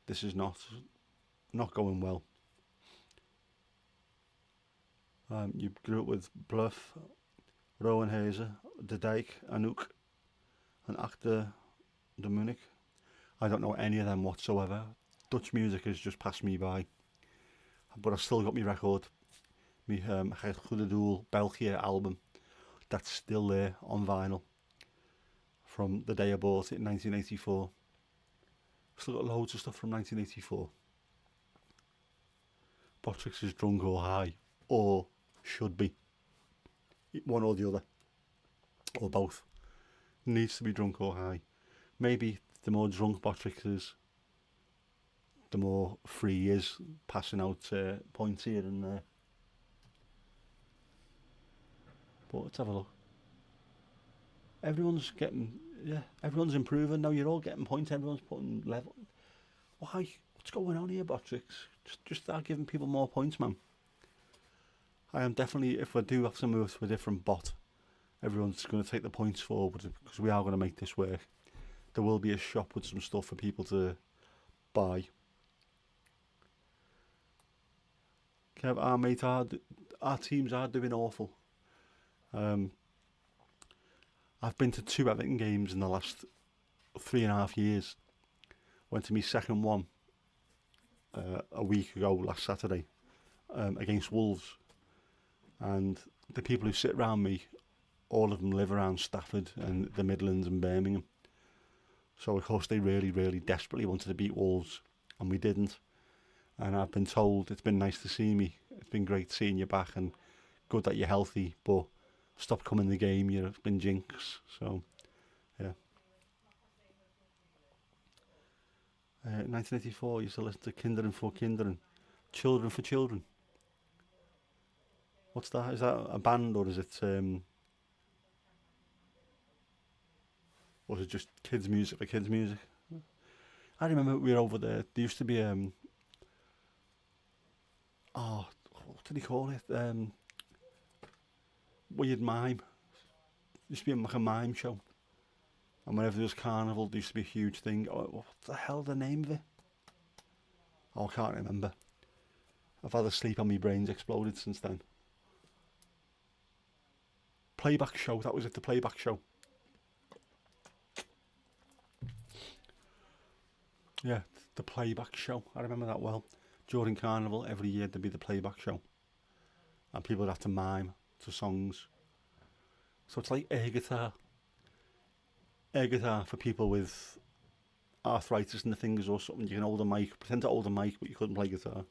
This is not going well. You grew up with Bluff, Rowan Hazer, De Dijk, Anouk, and Actor de Munich. I don't know any of them whatsoever. Dutch music has just passed me by. But I've still got my record. My Het Goede Doel België album. That's still there on vinyl. From the day I bought it in 1984. Still got loads of stuff from 1984. Botrix is drunk or high. Or should be. One or the other. Or both. Needs to be drunk or high. Maybe the more drunk Botrix is, the more free he is, passing out points here and there. But let's have a look. Everyone's everyone's improving now. You're all getting points. Everyone's putting level. Why? What's going on here, Botrix? Just start giving people more points, man. I am definitely, if I do have to move to a different bot, everyone's going to take the points forward, because we are going to make this work. There will be a shop with some stuff for people to buy. Kev, our teams are doing awful. I've been to 2 Everton games in the last 3.5 years. Went to my second one a week ago, last Saturday, against Wolves. And the people who sit around me, all of them live around Stafford and the Midlands and Birmingham. So of course they really, really desperately wanted to beat Wolves, and we didn't. And I've been told it's been nice to see me. It's been great seeing you back, and good that you're healthy, but stop coming the game, you've been jinx. So, yeah. 1984, you used to listen to Kinderen for Kinderen, Children for Children. What's that? Is that a band, or is it just kids music for kids music? I remember we were over there. There used to be what did he call it? Weird mime. Used to be like a mime show. And whenever there was carnival, there used to be a huge thing. Oh, what the hell the name of it? Oh, I can't remember. I've had a sleep and my brain's exploded since then. Playback show, that was it, the playback show. Yeah, the playback show. I remember that well. During carnival, every year there'd be the playback show. And people would have to mime to songs. So it's like air guitar. Air guitar for people with arthritis in the fingers or something, you can hold a mic, pretend to hold a mic, but you couldn't play guitar.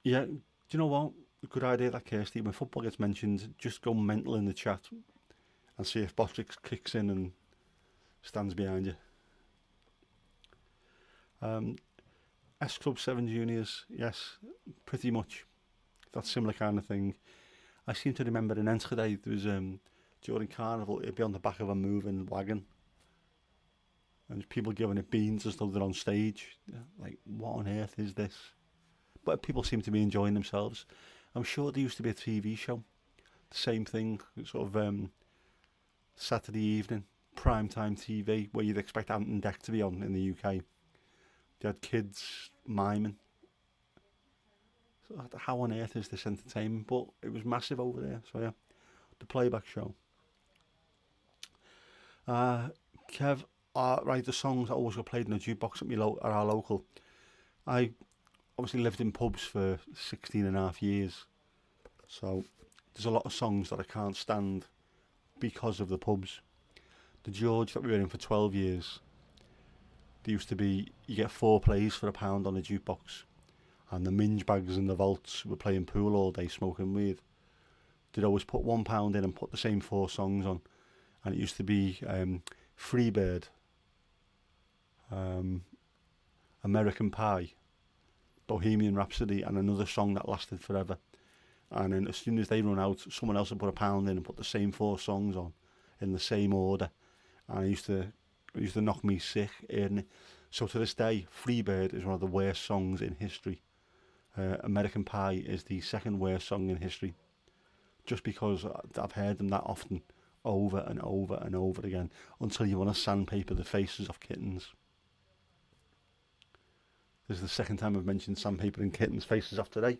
Yeah, do you know what? A good idea that, Kirsty. When football gets mentioned, just go mental in the chat and see if Botrix kicks in and stands behind you. Um, S Club 7 Juniors, yes, pretty much. That similar kind of thing. I seem to remember in Enschede, there was, during Carnival, it'd be on the back of a moving wagon and people giving it beans as though they're on stage. Like, what on earth is this? But people seem to be enjoying themselves. I'm sure there used to be a TV show, the same thing, sort of Saturday evening, primetime TV, where you'd expect Ant and Dec to be on in the UK. They had kids miming. So how on earth is this entertainment? But it was massive over there. So yeah, the playback show. Uh, Kev, right, the songs that always got played in a jukebox at our local. I obviously lived in pubs for 16 and a half years. So there's a lot of songs that I can't stand because of the pubs. The George that we were in for 12 years, there used to be, you get 4 plays for £1 on a jukebox. And the minge bags and the vaults were playing pool all day smoking weed. They'd always put £1 in and put the same 4 songs on. And it used to be Freebird, American Pie, Bohemian Rhapsody, and another song that lasted forever. And then as soon as they run out, someone else would put £1 in and put the same 4 songs on in the same order. And it used to knock me sick hearing it. So to this day, Freebird is one of the worst songs in history. American Pie is the second worst song in history. Just because I've heard them that often, over and over and over again, until you want to sandpaper the faces of kittens. This is the second time I've mentioned sandpapering kittens' faces off today.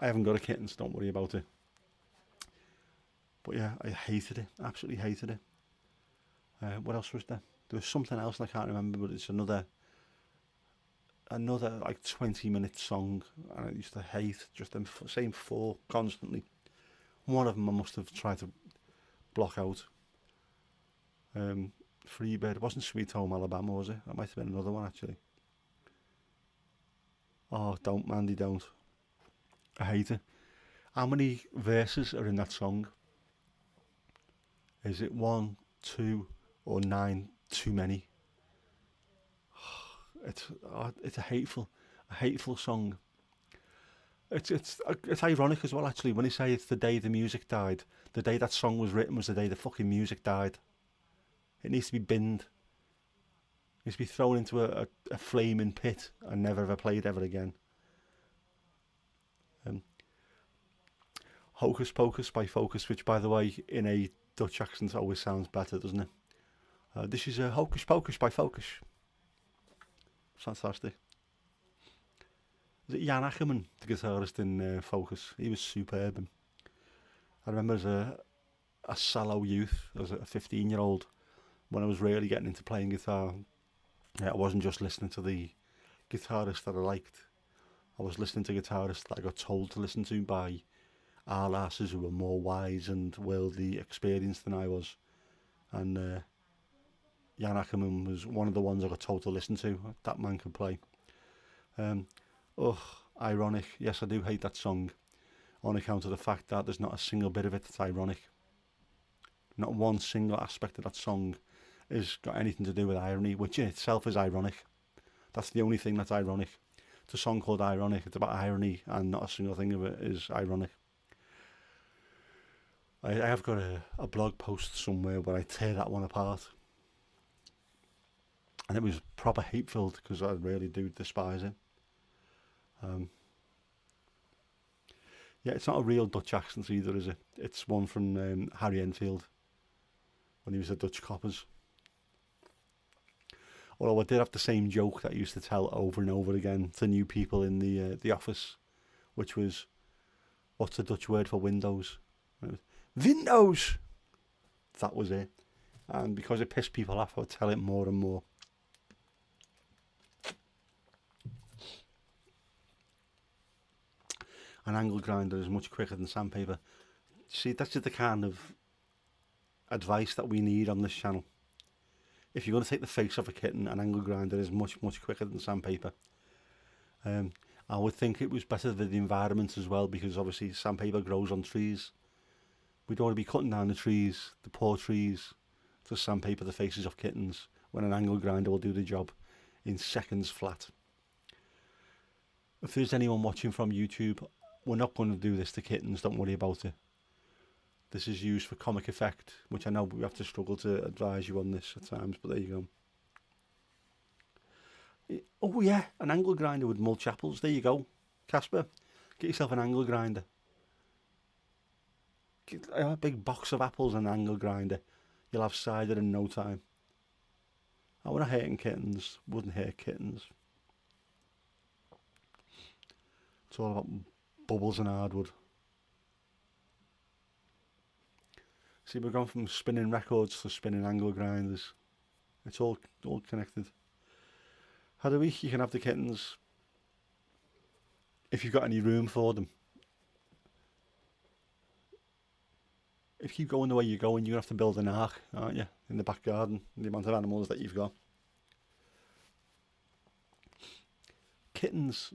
I haven't got a kitten, so don't worry about it. But yeah, I hated it, absolutely hated it. What else was there? There was something else and I can't remember, but it's another like 20-minute song, and I used to hate just them same 4 constantly. One of them I must have tried to block out. Freebird. It wasn't Sweet Home Alabama, was it? That might have been another one actually. Oh, don't, Mandy, don't. I hate it. How many verses are in that song? Is it 1, 2, or 9 too many? It's a hateful song. It's ironic as well, actually, when they say it's the day the music died. The day that song was written was the day the fucking music died. It needs to be binned. It needs to be thrown into a flaming pit and never ever played ever again. Hocus Pocus by Focus, which, by the way, in a Dutch accent always sounds better, doesn't it? This is Hocus Pocus by Focus. Fantastic. Was it Jan Ackerman, the guitarist in Focus? He was superb. I remember as a sallow youth, as a 15-year-old, when I was really getting into playing guitar, I wasn't just listening to the guitarist that I liked. I was listening to guitarists that I got told to listen to by our asses who were more wise and worldly experienced than I was. And Jan Ackerman was one of the ones I got told to listen to. That man could play. Ironic. Yes, I do hate that song on account of the fact that there's not a single bit of it that's ironic. Not one single aspect of that song has got anything to do with irony, which in itself is ironic. That's the only thing that's ironic. It's a song called Ironic. It's about irony, and not a single thing of it is ironic. I have got a blog post somewhere where I tear that one apart. And it was proper hate-filled because I really do despise it. Yeah, it's not a real Dutch accent either, is it? It's one from Harry Enfield when he was at Dutch Coppers. Although I did have the same joke that I used to tell over and over again to new people in the office, which was, what's the Dutch word for windows? And it was, Windows! That was it. And because it pissed people off, I would tell it more and more. An angle grinder is much quicker than sandpaper. See, that's just the kind of advice that we need on this channel. If you're going to take the face off a kitten, an angle grinder is much, much quicker than sandpaper. I would think it was better for the environment as well, because obviously sandpaper grows on trees. We don't want to be cutting down the trees, the poor trees, to sandpaper the faces off kittens, when an angle grinder will do the job in seconds flat. If there's anyone watching from YouTube, we're not going to do this to kittens, don't worry about it. This is used for comic effect, which I know we have to struggle to advise you on this at times, but there you go. Oh yeah, an angle grinder with mulch apples. There you go, Casper. Get yourself an angle grinder. Get a big box of apples and an angle grinder. You'll have cider in no time. I wouldn't hate kittens. Wouldn't hate kittens. It's all about bubbles and hardwood. See, we're going from spinning records to spinning angle grinders. It's all connected. Had a week, you can have the kittens if you've got any room for them. If you keep going the way you're going, you're going to have to build an ark, aren't you, in the back garden, the amount of animals that you've got. Kittens,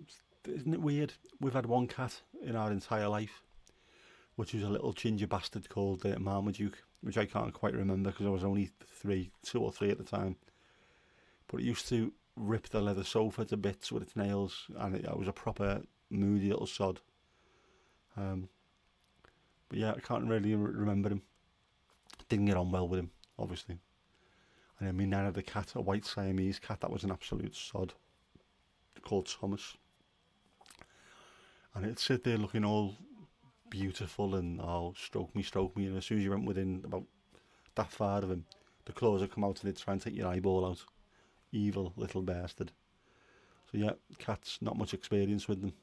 isn't it weird? We've had one cat in our entire life, which was a little ginger bastard called Marmaduke, which I can't quite remember because I was only 2 or 3 at the time. But it used to rip the leather sofa to bits with its nails, and it was a proper moody little sod. But yeah, I can't really remember him. Didn't get on well with him, obviously. And then my nan had a cat, a white Siamese cat, that was an absolute sod, called Thomas. And it'd sit there looking all beautiful and stroke me, and as soon as you went within about that far of him, the claws would come out and they'd try and take your eyeball out. Evil little bastard. So yeah, cats, not much experience with them.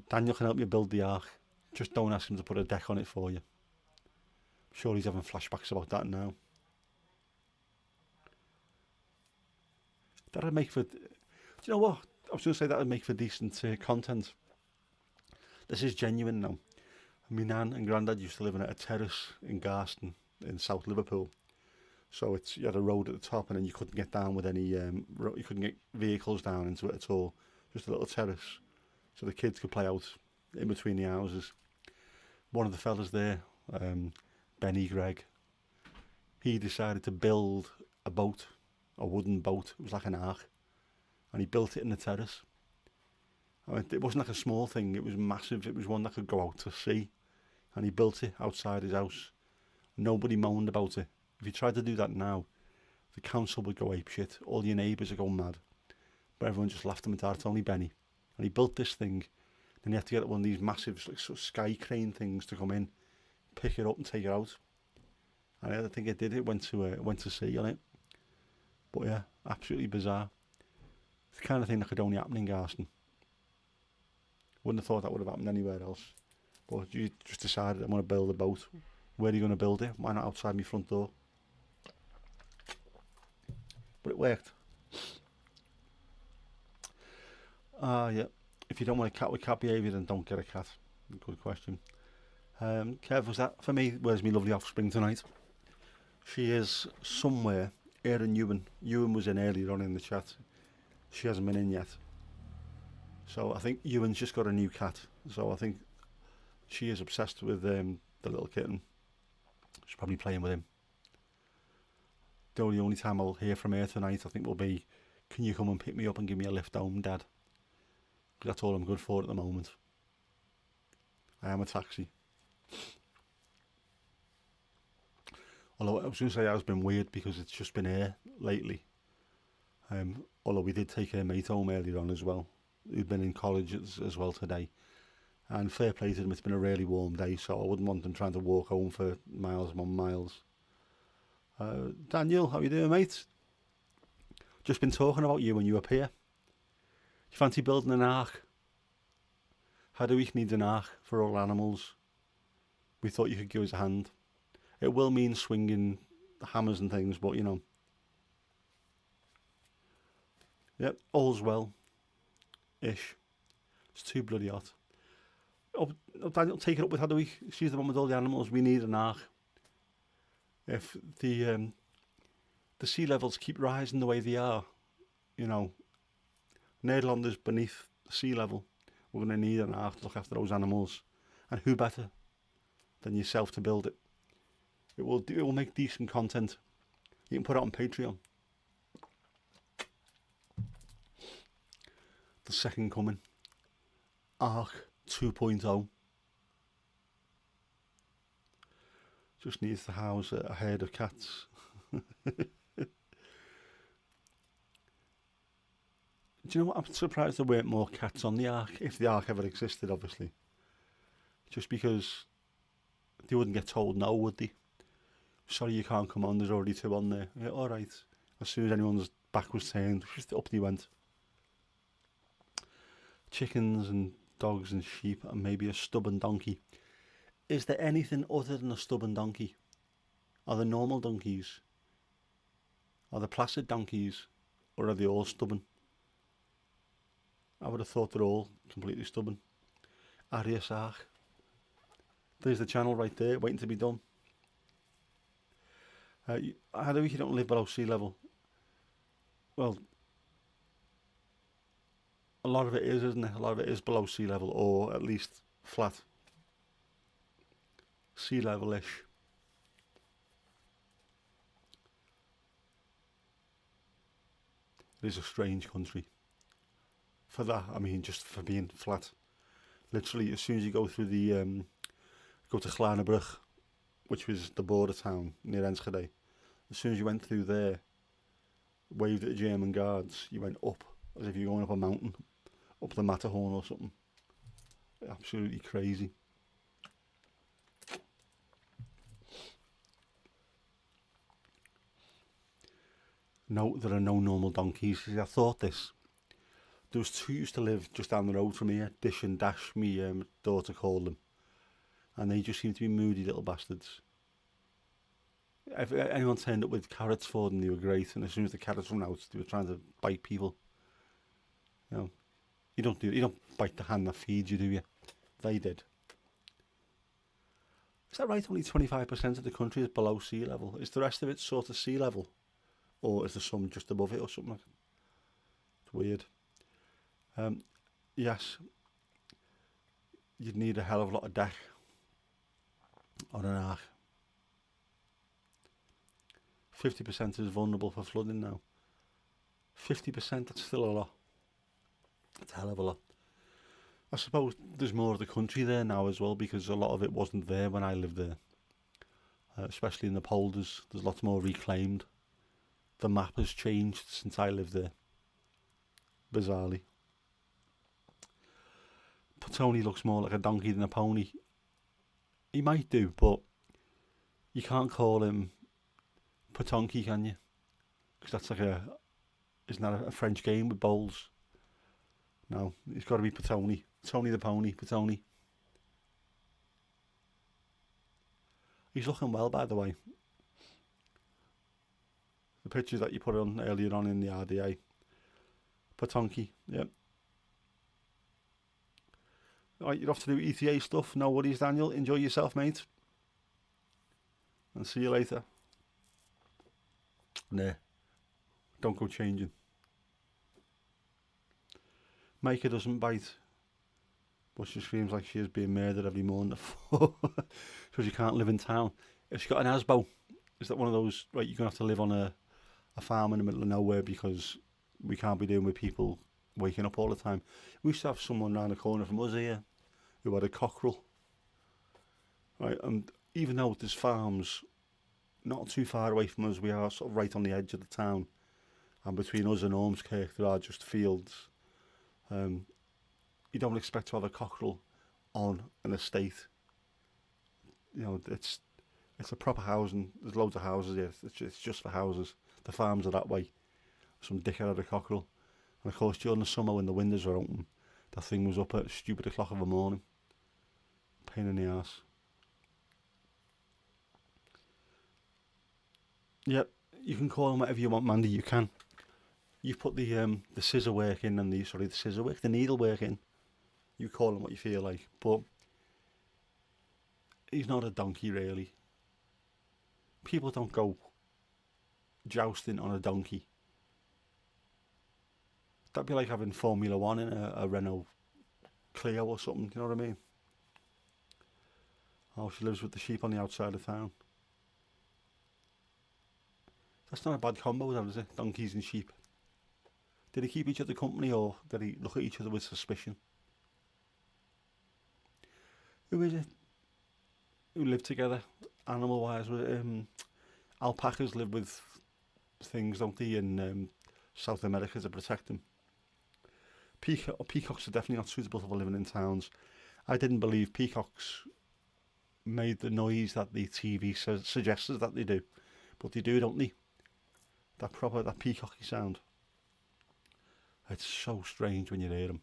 Daniel can help you build the ark. Just don't ask him to put a deck on it for you. I'm sure he's having flashbacks about that now. That'd make for... Do you know what? I was going to say that would make for decent content. This is genuine now. My nan and granddad used to live in a terrace in Garston in South Liverpool. So you had a road at the top, and then you couldn't get down with any... you couldn't get vehicles down into it at all. Just a little terrace. So the kids could play out in between the houses. One of the fellas there, Benny Gregg, he decided to build a boat, a wooden boat. It was like an ark. And he built it in the terrace. I mean, it wasn't like a small thing, it was massive. It was one that could go out to sea. And he built it outside his house. Nobody moaned about it. If you tried to do that now, the council would go apeshit. All your neighbours would go mad. But everyone just laughed at him. It's only Benny. And he built this thing. Then you have to get one of these massive like, sort of sky crane things to come in, pick it up and take it out. And I think it did. It went to sea on it. But yeah, absolutely bizarre. It's the kind of thing that could only happen in Garston. Wouldn't have thought that would have happened anywhere else. But you just decided I'm going to build a boat. Where are you going to build it? Why not outside my front door? But it worked. Yeah. If you don't want a cat with cat behaviour, then don't get a cat. Good question. Kev, was that for me? Where's my lovely offspring tonight? She is somewhere. Erin Ewan. Ewan was in earlier on in the chat. She hasn't been in yet. So I think Ewan's just got a new cat. So I think she is obsessed with the little kitten. She's probably playing with him. The only time I'll hear from her tonight, I think, will be, can you come and pick me up and give me a lift home, Dad? That's all I'm good for at the moment. I am a taxi. Although I was going to say it has been weird because it's just been here lately. Although we did take her mate home earlier on as well, who'd been in college as well today. And fair play to them, it's been a really warm day, so I wouldn't want them trying to walk home for miles upon miles. Daniel, how you doing, mate? Just been talking about you when you were up here. You fancy building an ark? How do we need an ark for all animals? We thought you could give us a hand. It will mean swinging hammers and things, but you know. Yep, all's well. Ish. It's too bloody hot. Daniel, take it up with Hedwig. She's the one with all the animals. We need an ark. If the sea levels keep rising the way they are, you know, Nederland is beneath sea level. We're going to need an ark to look after those animals. And who better than yourself to build it? It will make decent content. You can put it on Patreon. The second coming. Ark 2.0. Just needs to house a herd of cats. Do you know what? I'm surprised there weren't more cats on the ark, if the ark ever existed, obviously. Just because they wouldn't get told no, would they? Sorry, you can't come on, there's already 2 on there. Yeah, alright. As soon as anyone's back was turned, just up they went. Chickens and dogs and sheep and maybe a stubborn donkey. Is there anything other than a stubborn donkey? Are there normal donkeys? Are there placid donkeys? Or are they all stubborn? I would have thought they're all completely stubborn. Arius Ark. There's the channel right there, waiting to be done. How do you don't live below sea level? Well, a lot of it is, isn't it? A lot of it is below sea level, or at least flat. Sea level-ish. It is a strange country. For that, I mean, just for being flat. Literally, as soon as you go through the, go to Glanenbrug, which was the border town near Enschede, as soon as you went through there, waved at the German guards, you went up, as if you were going up a mountain, up the Matterhorn or something. Absolutely crazy. No, there are no normal donkeys. I thought this. There was 2 used to live just down the road from here, Dish and Dash, me daughter called them. And they just seemed to be moody little bastards. If anyone turned up with carrots for them, they were great. And as soon as the carrots ran out, they were trying to bite people. You know, you don't bite the hand that feeds you, do you? They did. Is that right? Only 25% of the country is below sea level. Is the rest of it sort of sea level? Or is there some just above it or something like that? It's weird. Yes, you'd need a hell of a lot of deck on an ark. 50% is vulnerable for flooding now. 50%, that's still a lot. That's a hell of a lot. I suppose there's more of the country there now as well, because a lot of it wasn't there when I lived there. Especially in the polders, there's lots more reclaimed. The map has changed since I lived there. Bizarrely. Tony looks more like a donkey than a pony. He might do, but you can't call him Patonki, can you? Because that's like isn't that a French game with bowls? No, it's got to be Patoni. Tony the pony, Patoni. He's looking well, by the way. The pictures that you put on earlier on in the RDA. Patonki, yep. Alright, you're off to do ETA stuff. No worries, Daniel. Enjoy yourself, mate. And see you later. Nah, don't go changing. Micah doesn't bite, but she screams like she is being murdered every morning because she can't live in town. If she got an asbo, is that one of those, right, you're going to have to live on a farm in the middle of nowhere because we can't be dealing with people waking up all the time. We used to have someone round the corner from us here who had a cockerel. Right, and even though there's farms not too far away from us, we are sort of right on the edge of the town. And between us and Ormskirk, there are just fields. You don't expect to have a cockerel on an estate. You know, it's a proper housing. There's loads of houses here. It's just for houses. The farms are that way. Some dickhead had a cockerel. And of course, during the summer when the windows were open, that thing was up at stupid o'clock of the morning. Pain in the arse. Yep, you can call them whatever you want, Mandy. You can. You've put the scissor work in and the needle work in. You call them what you feel like, but He's not a donkey, really. People don't go jousting on a donkey. That'd be like having Formula One in a Renault Clio or something. Do you know what I mean? Oh, she lives with the sheep on the outside of town. That's not a bad combo, though, is it? Donkeys and sheep. Did they keep each other company, or did they look at each other with suspicion? Who is it? Who live together, animal-wise? Alpacas live with things, don't they, in South America to protect them. Peacocks are definitely not suitable for living in towns. I didn't believe peacocks made the noise that the TV suggests that they do, but they do, don't they? That peacocky sound. It's so strange when you hear them.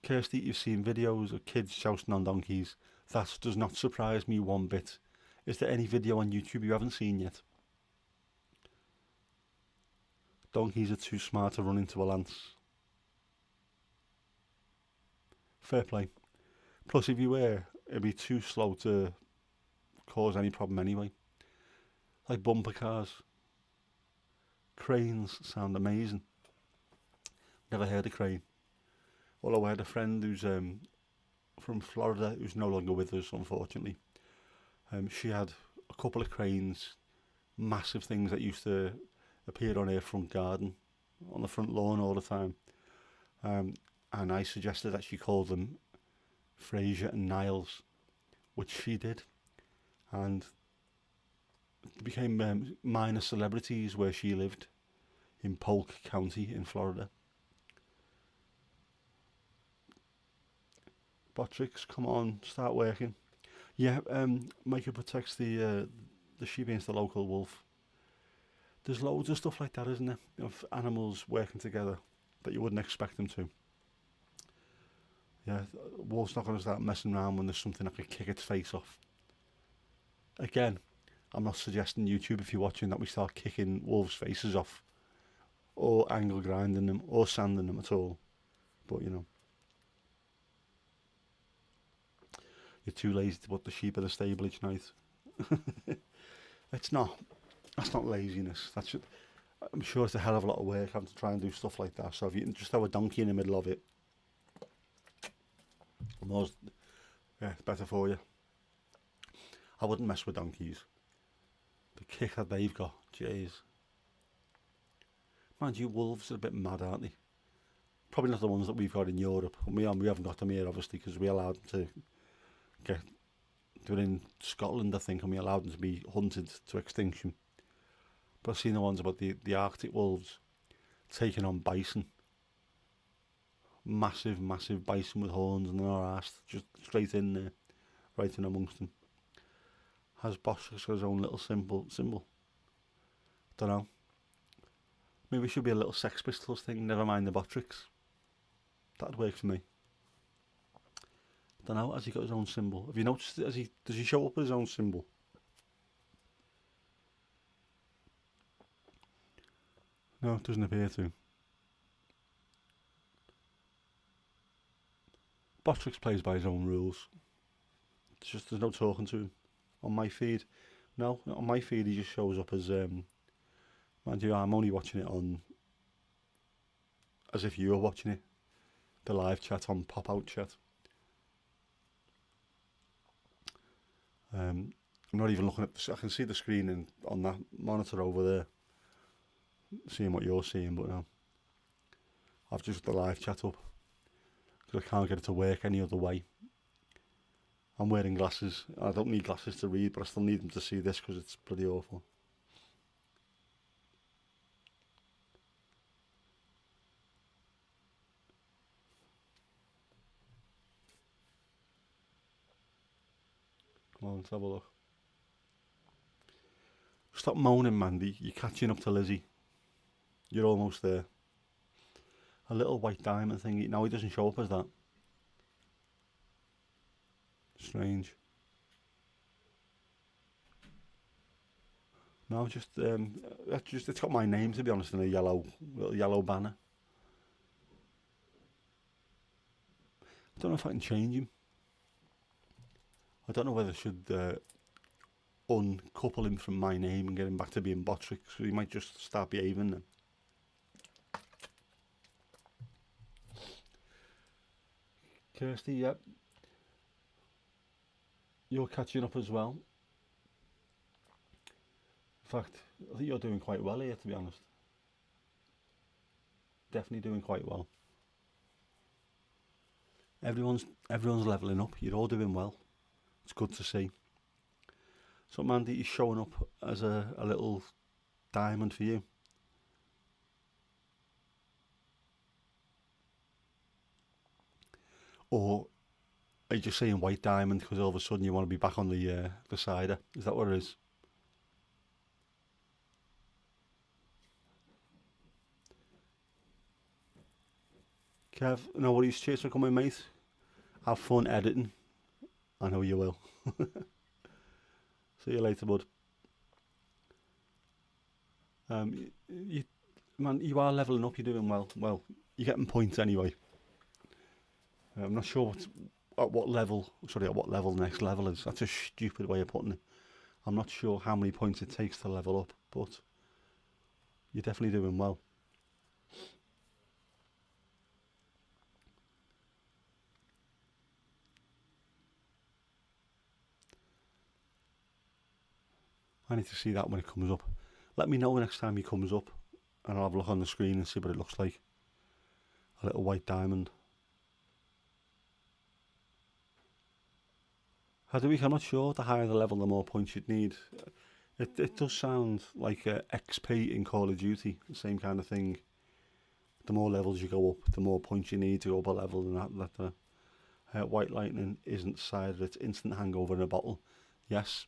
Kirsty, you've seen videos of kids jousting on donkeys. That does not surprise me one bit. Is there any video on YouTube you haven't seen yet? Donkeys are too smart to run into a lance. Fair play. Plus, if you were, it'd be too slow to cause any problem anyway. Like bumper cars. Cranes sound amazing. Never heard a crane. Although I had a friend who's from Florida who's no longer with us, unfortunately. She had a couple of cranes, massive things that used to appear on her front garden, on the front lawn all the time. And I suggested that she call them Fraser and Niles, which she did. And became minor celebrities where she lived, in Polk County in Florida. Botrix, come on, start working. Yeah, Micah protects the sheep against the local wolf. There's loads of stuff like that, isn't there? Of animals working together that you wouldn't expect them to. Yeah, wolf's not going to start messing around when there's something that could kick its face off. Again, I'm not suggesting YouTube, if you're watching, that we start kicking wolves' faces off, or angle grinding them, or sanding them at all. But you know, you're too lazy to put the sheep in the stable each night. It's not. That's not laziness. I'm sure it's a hell of a lot of work having to try and do stuff like that. So if you can just have a donkey in the middle of it, it's better for you. I wouldn't mess with donkeys. The kick that they've got, jeez. Mind you, wolves are a bit mad, aren't they? Probably not the ones that we've got in Europe. We haven't got them here, obviously, because we allowed them to get. They're in Scotland, I think, and we allowed them to be hunted to extinction. But I've seen the ones about the Arctic wolves taking on bison. Massive, massive bison with horns and their arse, just straight in there, right in amongst them. Has Bosch got his own little symbol? Don't know. Maybe it should be a little Sex Pistols thing. Never mind the Botrix. That'd work for me. Don't know. Has he got his own symbol? Have you noticed? Does he show up with his own symbol? No, it doesn't appear to. Botrix plays by his own rules. There's no talking to him on my feed. No, on my feed he just shows up as mind you, I'm only watching it on as if you were watching it. The live chat on pop out chat. I'm not even looking at. I can see the screen on that monitor over there, seeing what you're seeing. But no, I've just got the live chat up because I can't get it to work any other way. I'm wearing glasses. I don't need glasses to read, but I still need them to see this because it's bloody awful. Come on, let's have a look. Stop moaning, Mandy. You're catching up to Lizzie. You're almost there. A little white diamond thing. No, he doesn't show up as that. Strange. No, it's got my name, to be honest, in a little yellow banner. I don't know if I can change him. I don't know whether I should uncouple him from my name and get him back to being Botrix, so he might just start behaving then. Kirsty, yep. You're catching up as well. In fact, I think you're doing quite well here, to be honest. Definitely doing quite well. Everyone's levelling up. You're all doing well. It's good to see. So Mandy is showing up as a little diamond for you. Or are you just saying white diamond because all of a sudden you want to be back on the cider? Is that what it is? Kev, no worries. Cheers for coming, mate. Have fun editing. I know you will. See you later, bud. You are levelling up. You're doing well. Well, you're getting points anyway. I'm not sure at what level the next level is. That's a stupid way of putting it. I'm not sure how many points it takes to level up, but you're definitely doing well. I need to see that when it comes up. Let me know next time he comes up, and I'll have a look on the screen and see what it looks like. A little white diamond. Hadouik, I'm not sure. The higher the level, the more points you'd need. It does sound like XP in Call of Duty, the same kind of thing. The more levels you go up, the more points you need to go up a level, and that White Lightning isn't cider, it's instant hangover in a bottle. Yes,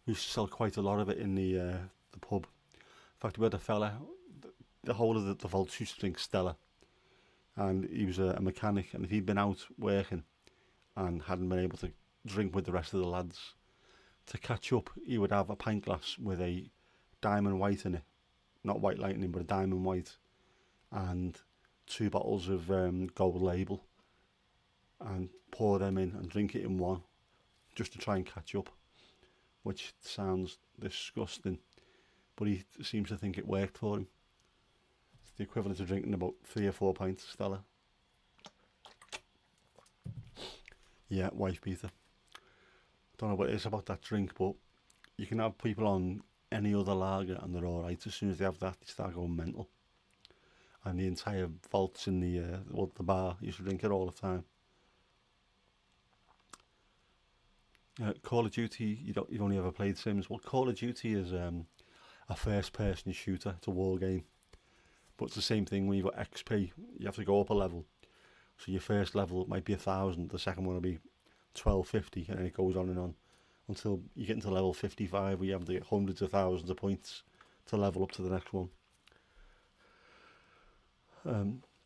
we used to sell quite a lot of it in the pub. In fact, we had a fella, the whole of the vaults used to drink Stella, and he was a mechanic, and if he'd been out working and hadn't been able to drink with the rest of the lads, to catch up, he would have a pint glass with a diamond white in it, not White Lightning, but a diamond white, and 2 bottles of gold label, and pour them in and drink it in one, just to try and catch up, which sounds disgusting, but he seems to think it worked for him. It's the equivalent of drinking about 3 or 4 pints of Stella. Yeah, wife beater. Don't know what it is about that drink, but you can have people on any other lager and they're alright. As soon as they have that, they start going mental. And the entire vaults in the bar used to drink it all the time. Call of Duty, you've only ever played Sims. Well, Call of Duty is a first-person shooter. It's a war game, but it's the same thing. When you've got XP, you have to go up a level. So your first level might be 1,000. The second one will be 1250, and then it goes on and on until you get into level 55, where you have to get hundreds of thousands of points to level up to the next one.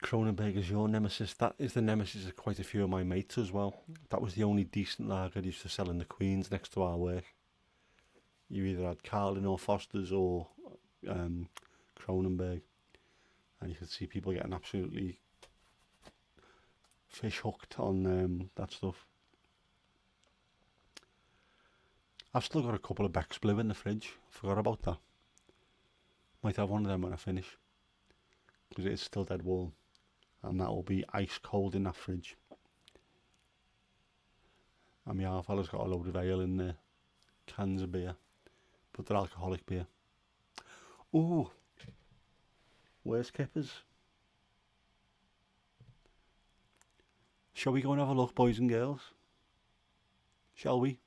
Kronenberg is your nemesis. That is the nemesis of quite a few of my mates as well. That was the only decent lager I used to sell in the Queens next to our work. You either had Carlin or Foster's or Kronenberg, and you could see people getting absolutely fish hooked on that stuff. I've still got a couple of Beck's Blue in the fridge. Forgot about that. Might have one of them when I finish, because it's still dead warm, and that will be ice cold in that fridge. And my half fella's got a load of ale in there, cans of beer, but they're alcoholic beer. Ooh, where's Kippers? Shall we go and have a look, boys and girls? Shall we?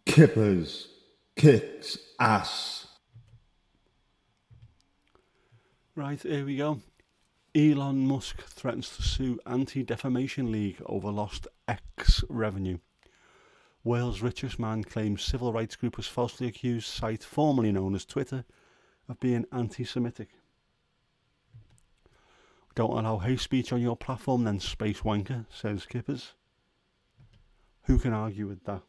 Kippers kicks ass. Right, here we go. Elon Musk threatens to sue Anti-Defamation League over lost X revenue. World's richest man claims civil rights group has falsely accused site formerly known as Twitter of being anti-Semitic. Don't allow hate speech on your platform then, space wanker, says Kippers. Who can argue with that?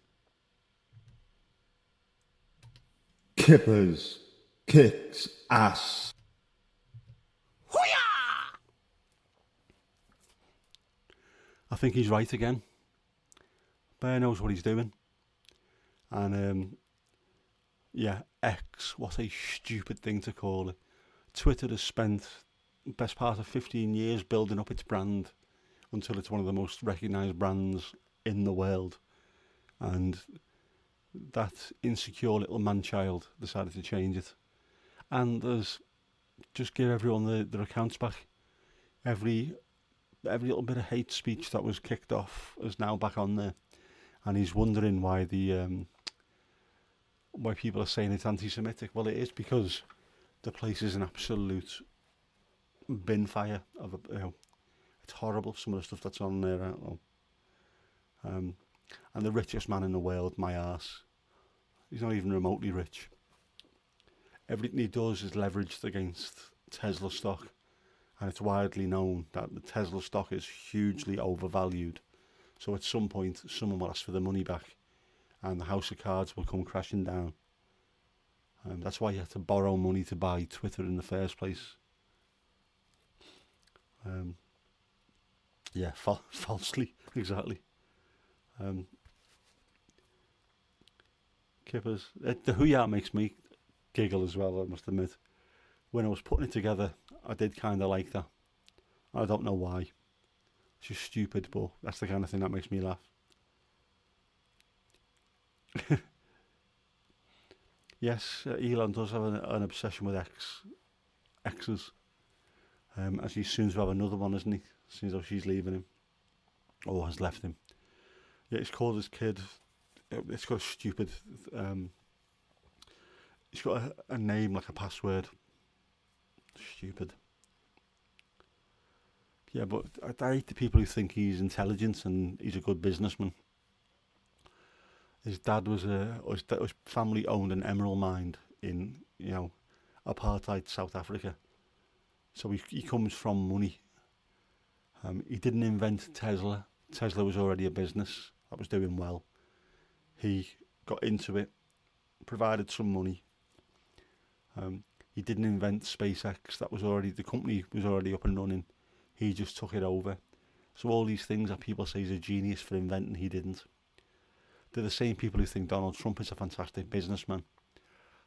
Kippers kicks ass. I think he's right again. Bear knows what he's doing. And yeah, X, what a stupid thing to call it. Twitter has spent the best part of 15 years building up its brand until it's one of the most recognised brands in the world. And that insecure little man-child decided to change it. And there's just give everyone their accounts back. Every little bit of hate speech that was kicked off is now back on there. And he's wondering why why people are saying it's anti-Semitic. Well, it is because the place is an absolute bin fire of it's horrible, some of the stuff that's on there. And the richest man in the world, my arse, he's not even remotely rich. Everything he does is leveraged against Tesla stock, and it's widely known that the Tesla stock is hugely overvalued. So at some point, someone will ask for the money back, and the house of cards will come crashing down. That's why you have to borrow money to buy Twitter in the first place. Yeah, falsely, exactly. Kippers. The Hoo-Yah makes me giggle as well, I must admit. When I was putting it together, I did kind of like that. I don't know why. It's just stupid, but that's the kind of thing that makes me laugh. Yes, Elon does have an obsession with exes. As he's soon to have another one, isn't he? Seems though she's leaving him. Or has left him. Yeah, he's called his kid. It's got a stupid. It's got a name like a password. Stupid. Yeah, but I hate the people who think he's intelligent and he's a good businessman. His dad was his family owned an emerald mine in apartheid South Africa. So he comes from money. He didn't invent Tesla. Tesla was already a business that was doing well. He got into it, provided some money. He didn't invent SpaceX. The company was already up and running. He just took it over. So all these things that people say he's a genius for inventing, he didn't. They're the same people who think Donald Trump is a fantastic businessman,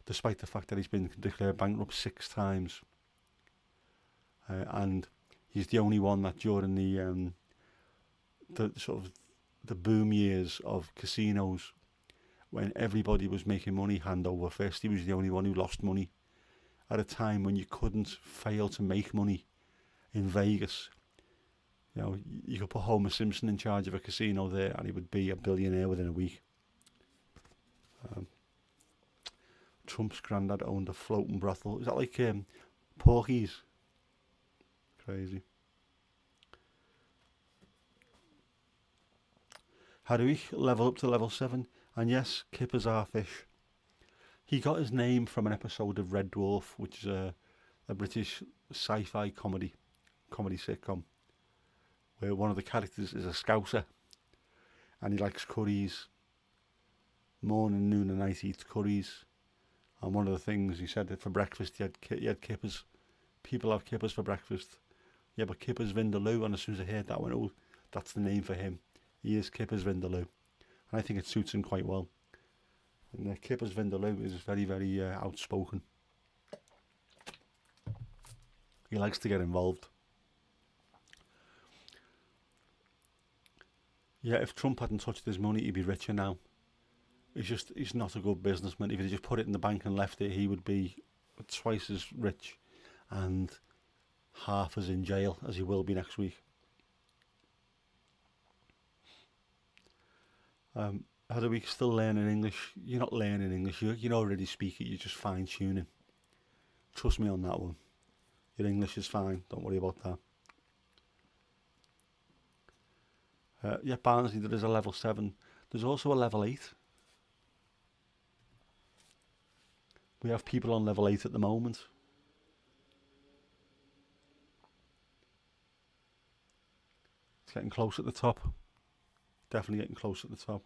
despite the fact that he's been declared bankrupt 6 times. And he's the only one that during the sort of the boom years of casinos, when everybody was making money hand over fist, he was the only one who lost money. At a time when you couldn't fail to make money in Vegas, you could put Homer Simpson in charge of a casino there, and he would be a billionaire within a week. Trump's granddad owned a floating brothel. Is that like Porky's? Crazy. How do we level up to level 7? And yes, Kipper's our fish. He got his name from an episode of Red Dwarf, which is a British sci-fi comedy sitcom, where one of the characters is a Scouser, and he likes curries. Morning, noon and night he eats curries. And one of the things he said that for breakfast he had kippers. People have kippers for breakfast. Yeah, but Kippers Vindaloo, and as soon as I heard that, I went, oh, that's the name for him. He is Kippers Vindaloo. And I think it suits him quite well. And Kippers Vindaloo is very, very outspoken. He likes to get involved. Yeah, if Trump hadn't touched his money, he'd be richer now. He's not a good businessman. If he just put it in the bank and left it, he would be twice as rich and half as in jail as he will be next week. How do we still learning English? You're not learning English. You already speak it. You're just fine tuning. Trust me on that one. Your English is fine. Don't worry about that. Yeah, Barnsley, there is a level 7. There's also a level 8. We have people on level 8 at the moment. It's getting close at the top. Definitely getting close at the top.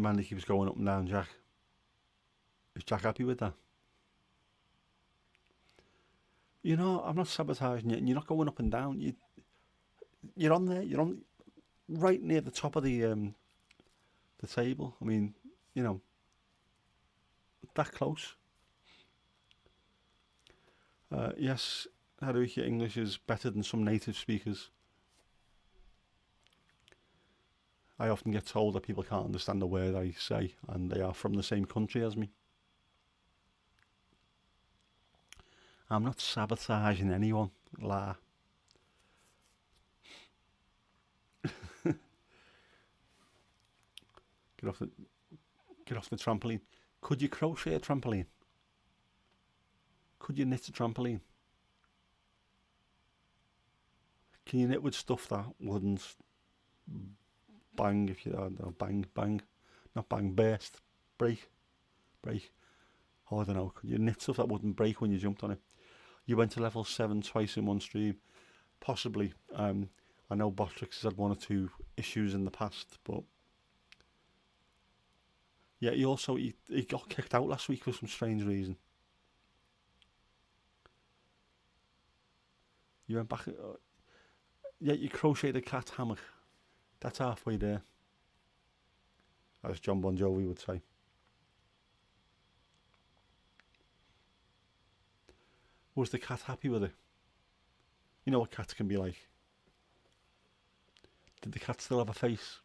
man that keeps going up and down, Jack. Is Jack happy with that? You know, I'm not sabotaging you, and you're not going up and down. You're on there. You're on right near the top of the table. I mean, you know, that close. Yes, Haruki English is better than some native speakers. I often get told that people can't understand a word I say, and they are from the same country as me. I'm not sabotaging anyone. La. Get off the get off the trampoline. Could you crochet a trampoline? Could you knit a trampoline? Can you knit with stuff that wouldn't bang if you don't know, bang, not bang, burst, break. Oh, I don't know. Could you knit stuff that wouldn't break when you jumped on it? You went to level 7 twice in one stream, possibly. I know Botrix has had one or two issues in the past, but yeah, he got kicked out last week for some strange reason. You went back. Yeah, you crocheted a cat hammock. That's halfway there, as John Bon Jovi would say. Was the cat happy with it? You know what cats can be like. Did the cat still have a face?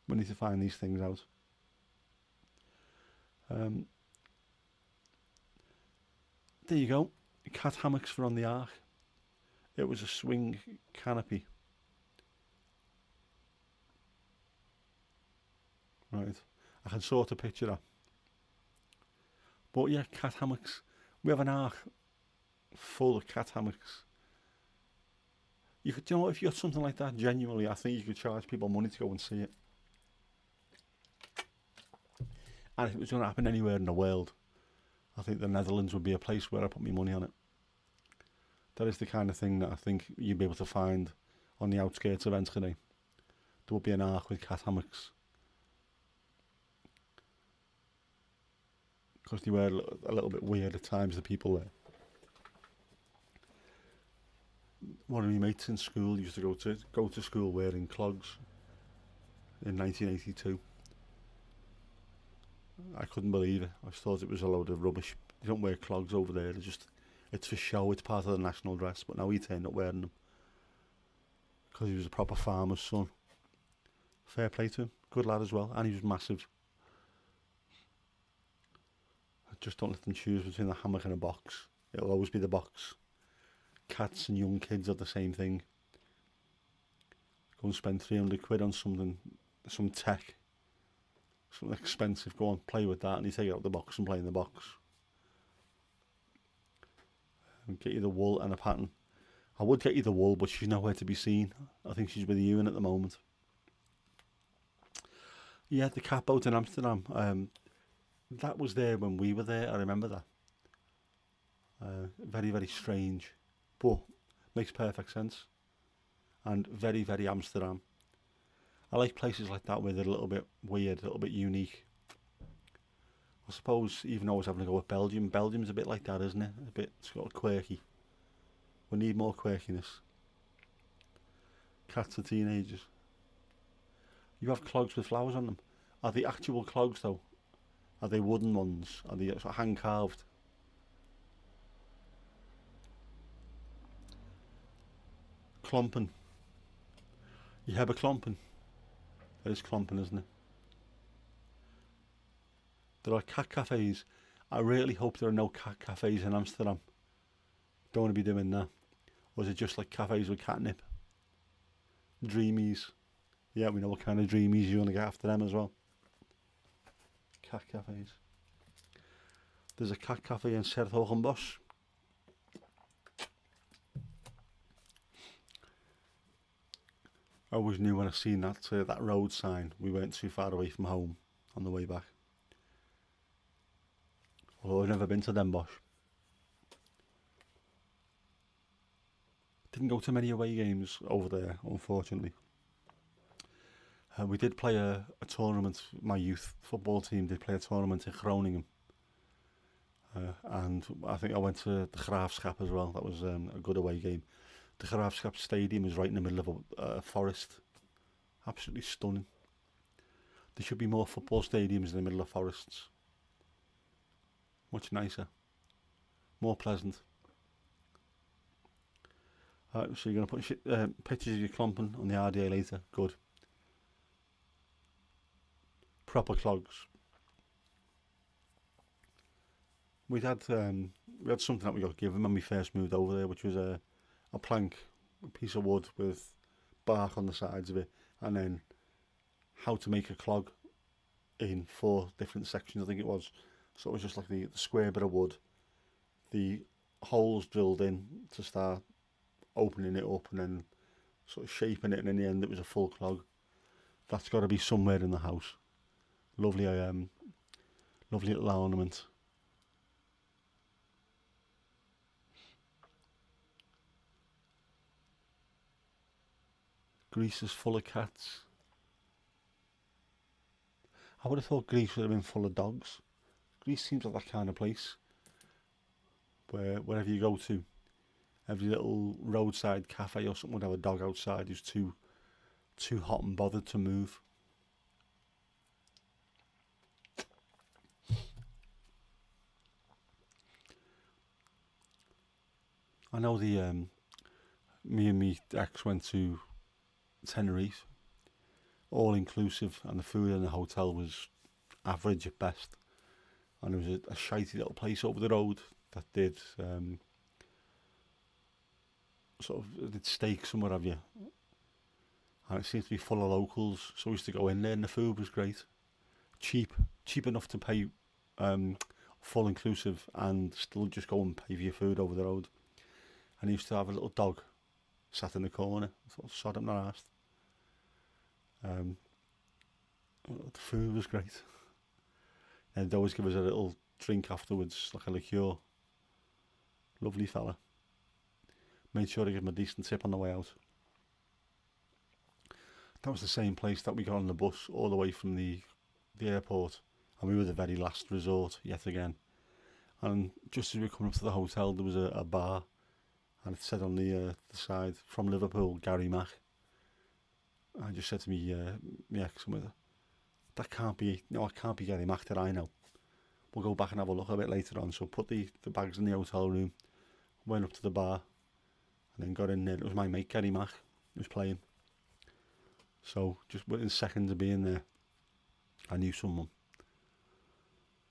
We need to find these things out. There you go. Cat hammocks for on the ark. It was a swing canopy. Right. I can sort of picture that. But yeah, cat hammocks. We have an ark full of cat hammocks. You could, you know, if you got something like that, genuinely, I think you could charge people money to go and see it. And if it was going to happen anywhere in the world, I think the Netherlands would be a place where I put my money on it. That is the kind of thing that I think you'd be able to find on the outskirts of Enschede. There would be an ark with cat hammocks. Because they were a little bit weird at times, the people there. One of my mates in school used to go to school wearing clogs in 1982. I couldn't believe it. I just thought it was a load of rubbish. You don't wear clogs over there. It's for show. It's part of the national dress. But now he turned up wearing them because he was a proper farmer's son. Fair play to him. Good lad as well. And he was massive. Just don't let them choose between the hammock and a box. It'll always be the box. Cats and young kids are the same thing. Go and spend 300 quid on something, some tech, something expensive. Go on, play with that, and you take it out the box and play in the box. And get you the wool and a pattern. I would get you the wool, but she's nowhere to be seen. I think she's with the Ewan at the moment. Yeah, the cat boat in Amsterdam. That was there when we were there. I remember that. Very, very strange, but makes perfect sense. And very, very Amsterdam. I like places like that where they're a little bit weird, a little bit unique. I suppose even though I was having to go with Belgium, Belgium's a bit like that, isn't it? A bit sort of quirky. We need more quirkiness. Cats are teenagers. You have clogs with flowers on them. Are they actual clogs though? Are they wooden ones? Are they sort of hand carved? Klompen. You have a klompen. It is klompen, isn't it? There are cat cafes. I really hope there are no cat cafes in Amsterdam. Don't want to be doing that. Or is it just like cafes with catnip? Dreamies. Yeah, we know what kind of dreamies you want to get after them as well. Cat cafes. There's a cat cafe in Sertogenbosch. I always knew when I seen that road sign we weren't too far away from home on the way back. Although I've never been to Den Bosch. Didn't go to many away games over there, unfortunately. We did play a tournament. My youth football team did play a tournament in Groningen, and I think I went to the Graafschap as well. That was a good away game. The Graafschap Stadium is right in the middle of a forest. Absolutely stunning. There should be more football stadiums in the middle of forests. Much nicer, more pleasant. So you're going to put pictures of you clomping on the RDA later. Good. Proper clogs. We had something that we got given when we first moved over there, which was a plank, a piece of wood with bark on the sides of it, and then how to make a clog in 4 different sections, I think it was. So it was just like the square bit of wood, the holes drilled in to start opening it up, and then sort of shaping it, and in the end it was a full clog. That's got to be somewhere in the house. Lovely, lovely little ornament. Greece is full of cats. I would have thought Greece would have been full of dogs. Greece seems like that kind of place where wherever you go to, every little roadside cafe or something would have a dog outside who's too hot and bothered to move. I know me and me ex went to Tenerife, all inclusive, and the food in the hotel was average at best. And there was a shitey little place over the road that did did steaks and what have you, and it seemed to be full of locals. So we used to go in there, and the food was great, cheap enough to pay full inclusive, and still just go and pay for your food over the road. And he used to have a little dog sat in the corner. I thought, sod him not asked. The food was great. And they'd always give us a little drink afterwards, like a liqueur. Lovely fella. Made sure to give him a decent tip on the way out. That was the same place that we got on the bus all the way from the airport, and we were the very last resort yet again. And just as we were coming up to the hotel, there was a bar, and it said on the side, "From Liverpool, Gary Mack." I just said to me, yeah, that can't be, no, it can't be Gary Mack that I know. We'll go back and have a look a bit later on. So put the bags in the hotel room, went up to the bar, and then got in there. It was my mate Gary Mack who was playing. So just within seconds of being there, I knew someone.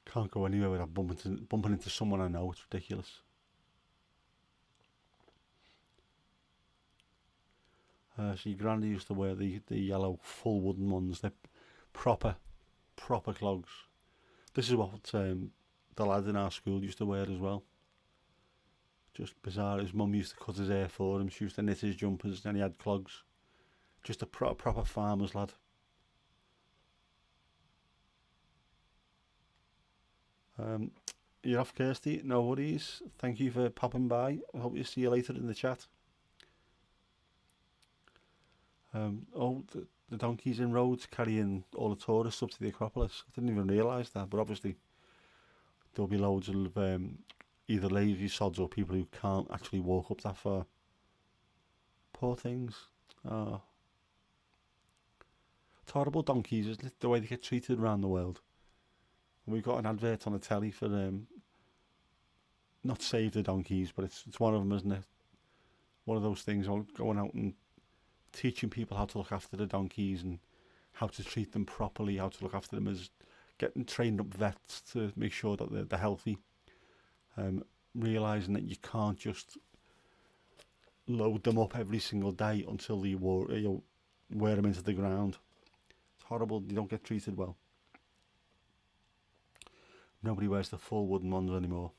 Can't go anywhere without bumping into someone I know. It's ridiculous. So your granddad used to wear the yellow full wooden ones. They're proper clogs. This is what the lad in our school used to wear as well. Just bizarre. His mum used to cut his hair for him. She used to knit his jumpers, and he had clogs. Just a proper farmer's lad. You're off, Kirsty. No worries. Thank you for popping by. I hope to see you later in the chat. The donkeys in roads carrying all the tourists up to the Acropolis. I didn't even realise that, but obviously there'll be loads of either lazy sods or people who can't actually walk up that far. Poor things. Oh. It's horrible, donkeys, isn't it? The way they get treated around the world. And we've got an advert on the telly for not Save the Donkeys, but it's one of them, isn't it? One of those things, going out and teaching people how to look after the donkeys and how to treat them properly, how to look after them as getting trained up vets to make sure that they're healthy. Realising that you can't just load them up every single day until you wear them into the ground. It's horrible. You don't get treated well. Nobody wears the full wooden ones anymore.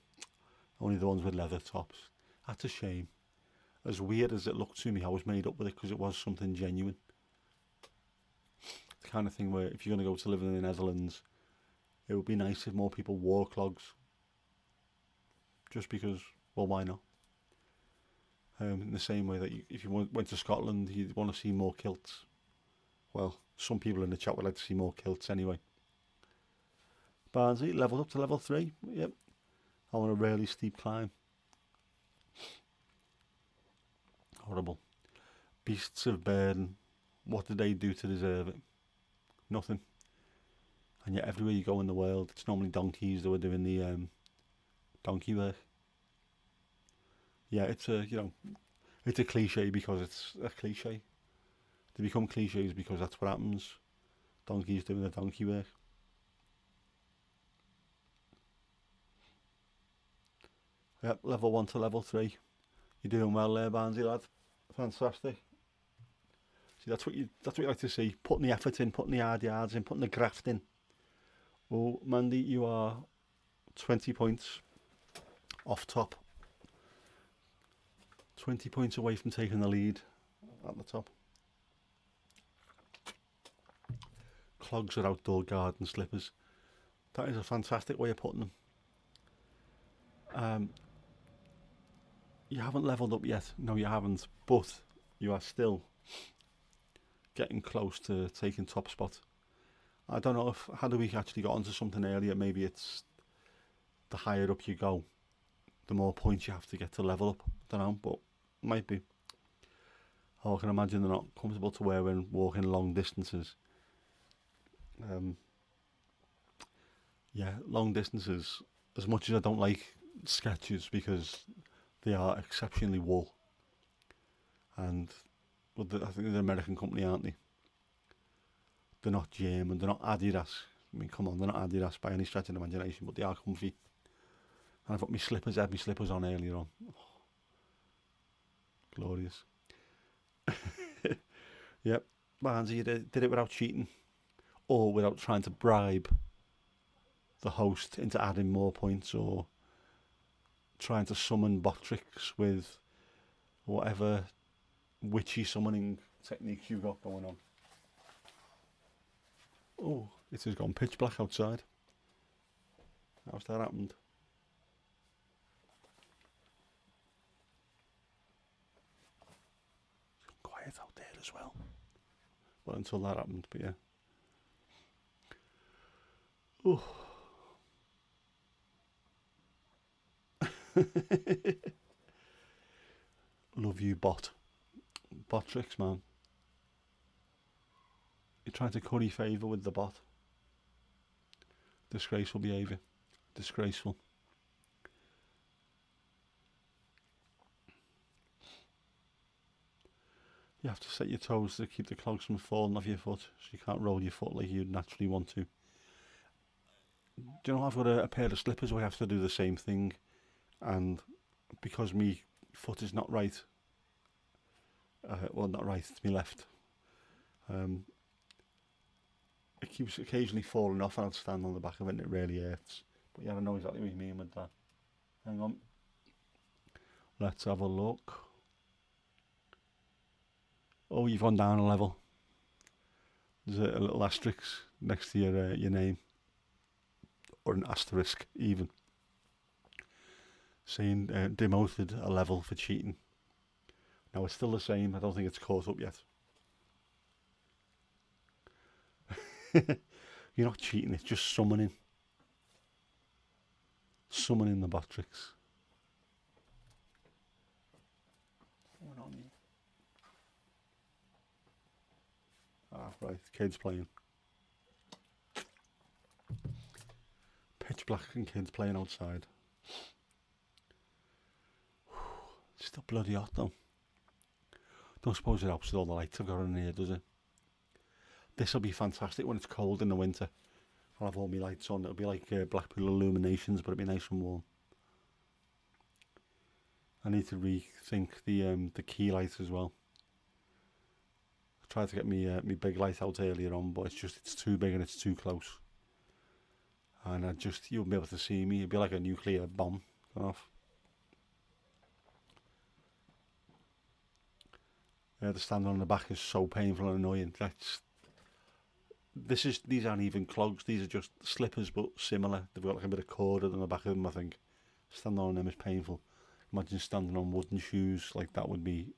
Only the ones with leather tops. That's a shame. As weird as it looked to me, I was made up with it because it was something genuine. The kind of thing where if you're going to go to live in the Netherlands, it would be nice if more people wore clogs. Just because, well, why not? In the same way that if you went to Scotland, you'd want to see more kilts. Well, some people in the chat would like to see more kilts anyway. Barnsley leveled up to level 3. Yep. On a really steep climb. Horrible. Beasts of Burden. What did they do to deserve it? Nothing. And yet everywhere you go in the world, it's normally donkeys that were doing the donkey work. Yeah, it's a it's a cliche because it's a cliche. They become cliches because that's what happens. Donkeys doing the donkey work. Yep, level 1 to level 3. You're doing well there, Barnsley lad. Fantastic. See, that's what you like to see. Putting the effort in, putting the hard yards in, putting the graft in. Oh, Mandy, you are 20 points off top. 20 points away from taking the lead at the top. Clogs are outdoor garden slippers. That is a fantastic way of putting them. You haven't leveled up yet. No, you haven't. But you are still getting close to taking top spot. I don't know if Hadwick actually got onto something earlier. Maybe it's the higher up you go, the more points you have to get to level up. I don't know, but might be. Oh, I can imagine they're not comfortable to wear when walking long distances. Yeah, long distances. As much as I don't like sketches because they are exceptionally wool, and I think they're an American company, aren't they? They're not German, they're not Adidas. I mean, come on, they're not Adidas by any stretch of the imagination, but they are comfy. And I've got my slippers, I had my slippers on earlier on. Oh, glorious. Yep, Barnesy, you did it without cheating, or without trying to bribe the host into adding more points, or trying to summon bot tricks with whatever witchy summoning techniques you've got going on. Oh, it has gone pitch black outside. How's that happened? Quiet out there as well. Well, until that happened, but yeah. Oh. Love you, bot. Bot tricks, man. You're trying to curry favour with the bot. Disgraceful behaviour. Disgraceful. You have to set your toes to keep the clogs from falling off your foot, so you can't roll your foot like you'd naturally want to. Do you know, I've got a pair of slippers where I have to do the same thing, and because my foot is not right, well, not right, it's my left, it keeps occasionally falling off and I'll stand on the back of it and it really hurts. But yeah, I know exactly what you mean with that. Hang on. Let's have a look. Oh, you've gone down a level. There's a little asterisk next to your name. Or an asterisk, even. Saying demoted a level for cheating. Now, it's still the same. I don't think it's caught up yet. You're not cheating, it's just summoning. Summoning the bot tricks. What's going on here? Ah, right, kids playing. Pitch black and kids playing outside. It's still bloody hot though. Don't suppose it helps with all the lights I've got in here, does it? This will be fantastic when it's cold in the winter. I'll have all my lights on. It'll be like Blackpool Illuminations, but it'll be nice and warm. I need to rethink the key light as well. I tried to get me big light out earlier on, but it's too big and it's too close. And you won't be able to see me. It'd be like a nuclear bomb going off. The standing on the back is so painful and annoying. These aren't even clogs. These are just slippers, but similar. They've got like a bit of corded on the back of them, I think. Standing on them is painful. Imagine standing on wooden shoes. Like, that would be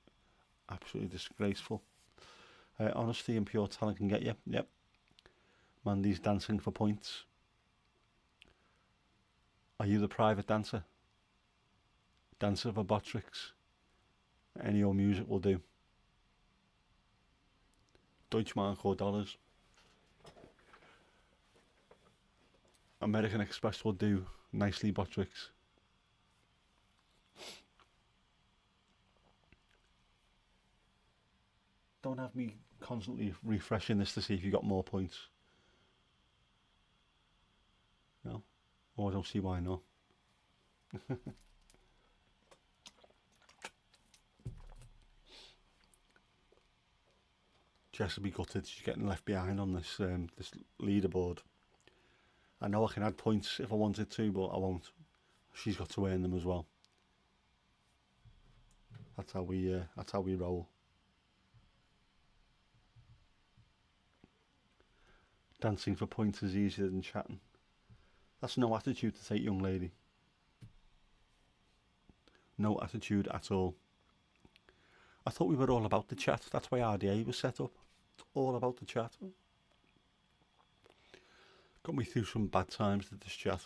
absolutely disgraceful. Honesty and pure talent can get you. Yep. Mandy's dancing for points. Are you the private dancer? Dancer for bot tricks. Any old music will do. Deutschmark or dollars. American Express will do nicely bot tricks. Don't have me constantly refreshing this to see if you got more points. No? Or I don't see why not. Jess will be gutted. She's getting left behind on this this leaderboard. I know I can add points if I wanted to, but I won't. She's got to earn them as well. That's how we roll. Dancing for points is easier than chatting. That's no attitude to take, young lady. No attitude at all. I thought we were all about the chat. That's why RDA was set up. It's all about the chat. Got me through some bad times with this chat.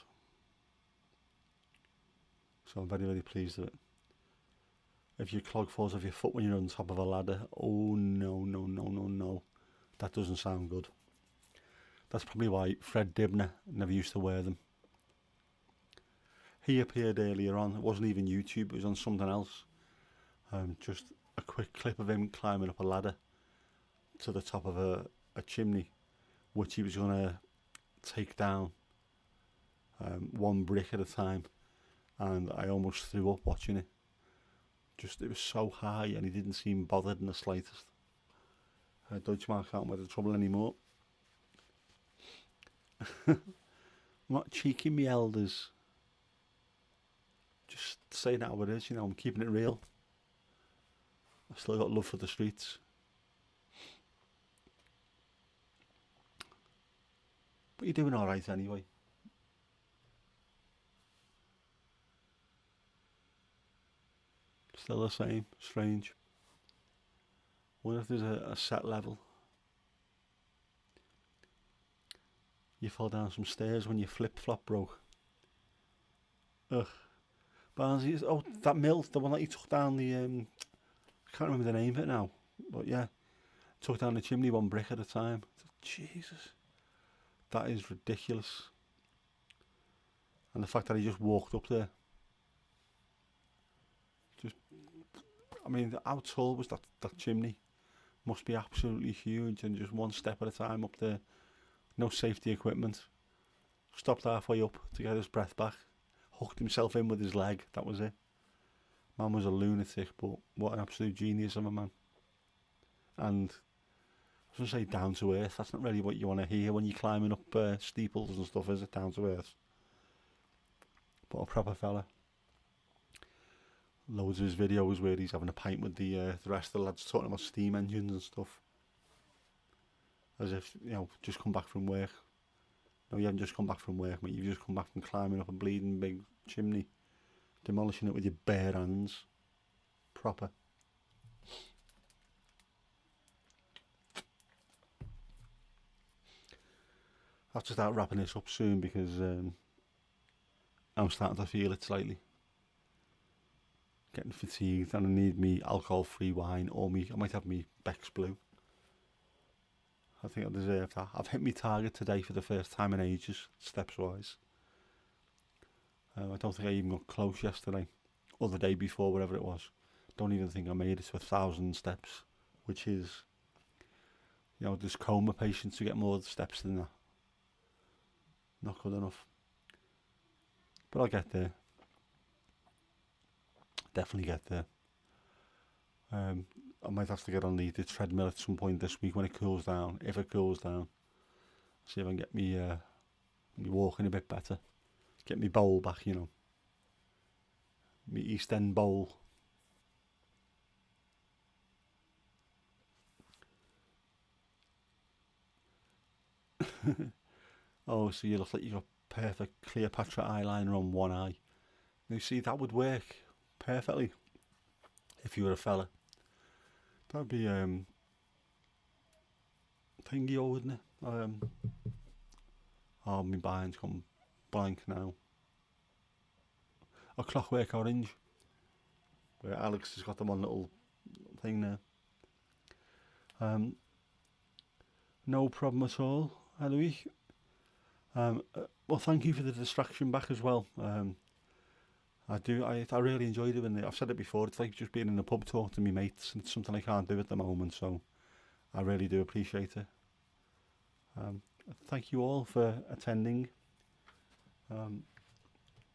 So I'm very, very pleased with it. If your clog falls off your foot when you're on top of a ladder, oh no, no, no, no, no. That doesn't sound good. That's probably why Fred Dibner never used to wear them. He appeared earlier on. It wasn't even YouTube, it was on something else. Just a quick clip of him climbing up a ladder to the top of a chimney, which he was going to take down one brick at a time. And I almost threw up watching it. It was so high and he didn't seem bothered in the slightest. Deutschmark aren't with the trouble anymore. I'm not cheeking me elders. Just saying how it is, I'm keeping it real. I've still got love for the streets. But you're doing alright anyway. Still the same, strange. What if there's a set level? You fell down some stairs when your flip-flop broke. Ugh. Barnsley, that mill, the one that you took down the, I can't remember the name of it now, but yeah, took down the chimney one brick at a time. Jesus, that is ridiculous. And the fact that he just walked up there. How tall was that chimney? Must be absolutely huge, and just one step at a time up there. No safety equipment. Stopped halfway up to get his breath back. Hooked himself in with his leg. That was it. Man was a lunatic, but what an absolute genius of a man. And I was going to say down to earth. That's not really what you want to hear when you're climbing up steeples and stuff, is it? Down to earth. But a proper fella. Loads of his videos where he's having a pint with the rest of the lads talking about steam engines and stuff. As if, just come back from work. No, you haven't just come back from work, mate. You've just come back from climbing up a bleeding big chimney. Demolishing it with your bare hands. Proper. I have to start wrapping this up soon because I'm starting to feel it slightly. Getting fatigued and I need me alcohol-free wine or I might have me Beck's Blue. I think I deserve that. I've hit my target today for the first time in ages, steps-wise. I don't think I even got close yesterday, or the day before, whatever it was. Don't even think I made it to 1,000 steps, which is, there's coma patients who get more steps than that. Not good enough. But I'll get there. Definitely get there. I might have to get on the treadmill at some point this week when it cools down. If it cools down, see if I can get me walking a bit better. Get me bowl back, Me East End bowl. Oh, so you look like you got perfect Cleopatra eyeliner on one eye. Now, see, that would work perfectly if you were a fella. That'd be thingy over, isn't it? Oh, my mind's gone blank now. A Clockwork Orange, where Alex has got the one little thing there. No problem at all, Eloise. Well, thank you for the distraction back as well. I really enjoy doing it. I've said it before, it's like just being in a pub talk to my mates, and it's something I can't do at the moment, so I really do appreciate it. Thank you all for attending.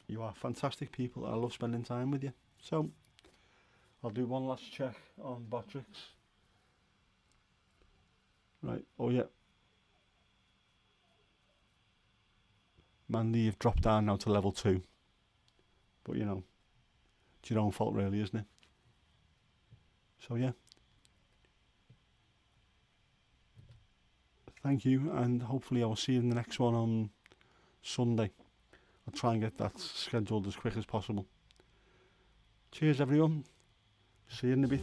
You are fantastic people. I love spending time with you. So, I'll do one last check on Botrix. Right, oh yeah. Mandy, you've dropped down now to level 2. But you know, it's your own fault really, isn't it? So yeah. Thank you, and hopefully I will see you in the next one on Sunday. I'll try and get that scheduled as quick as possible. Cheers everyone. See you in a bit.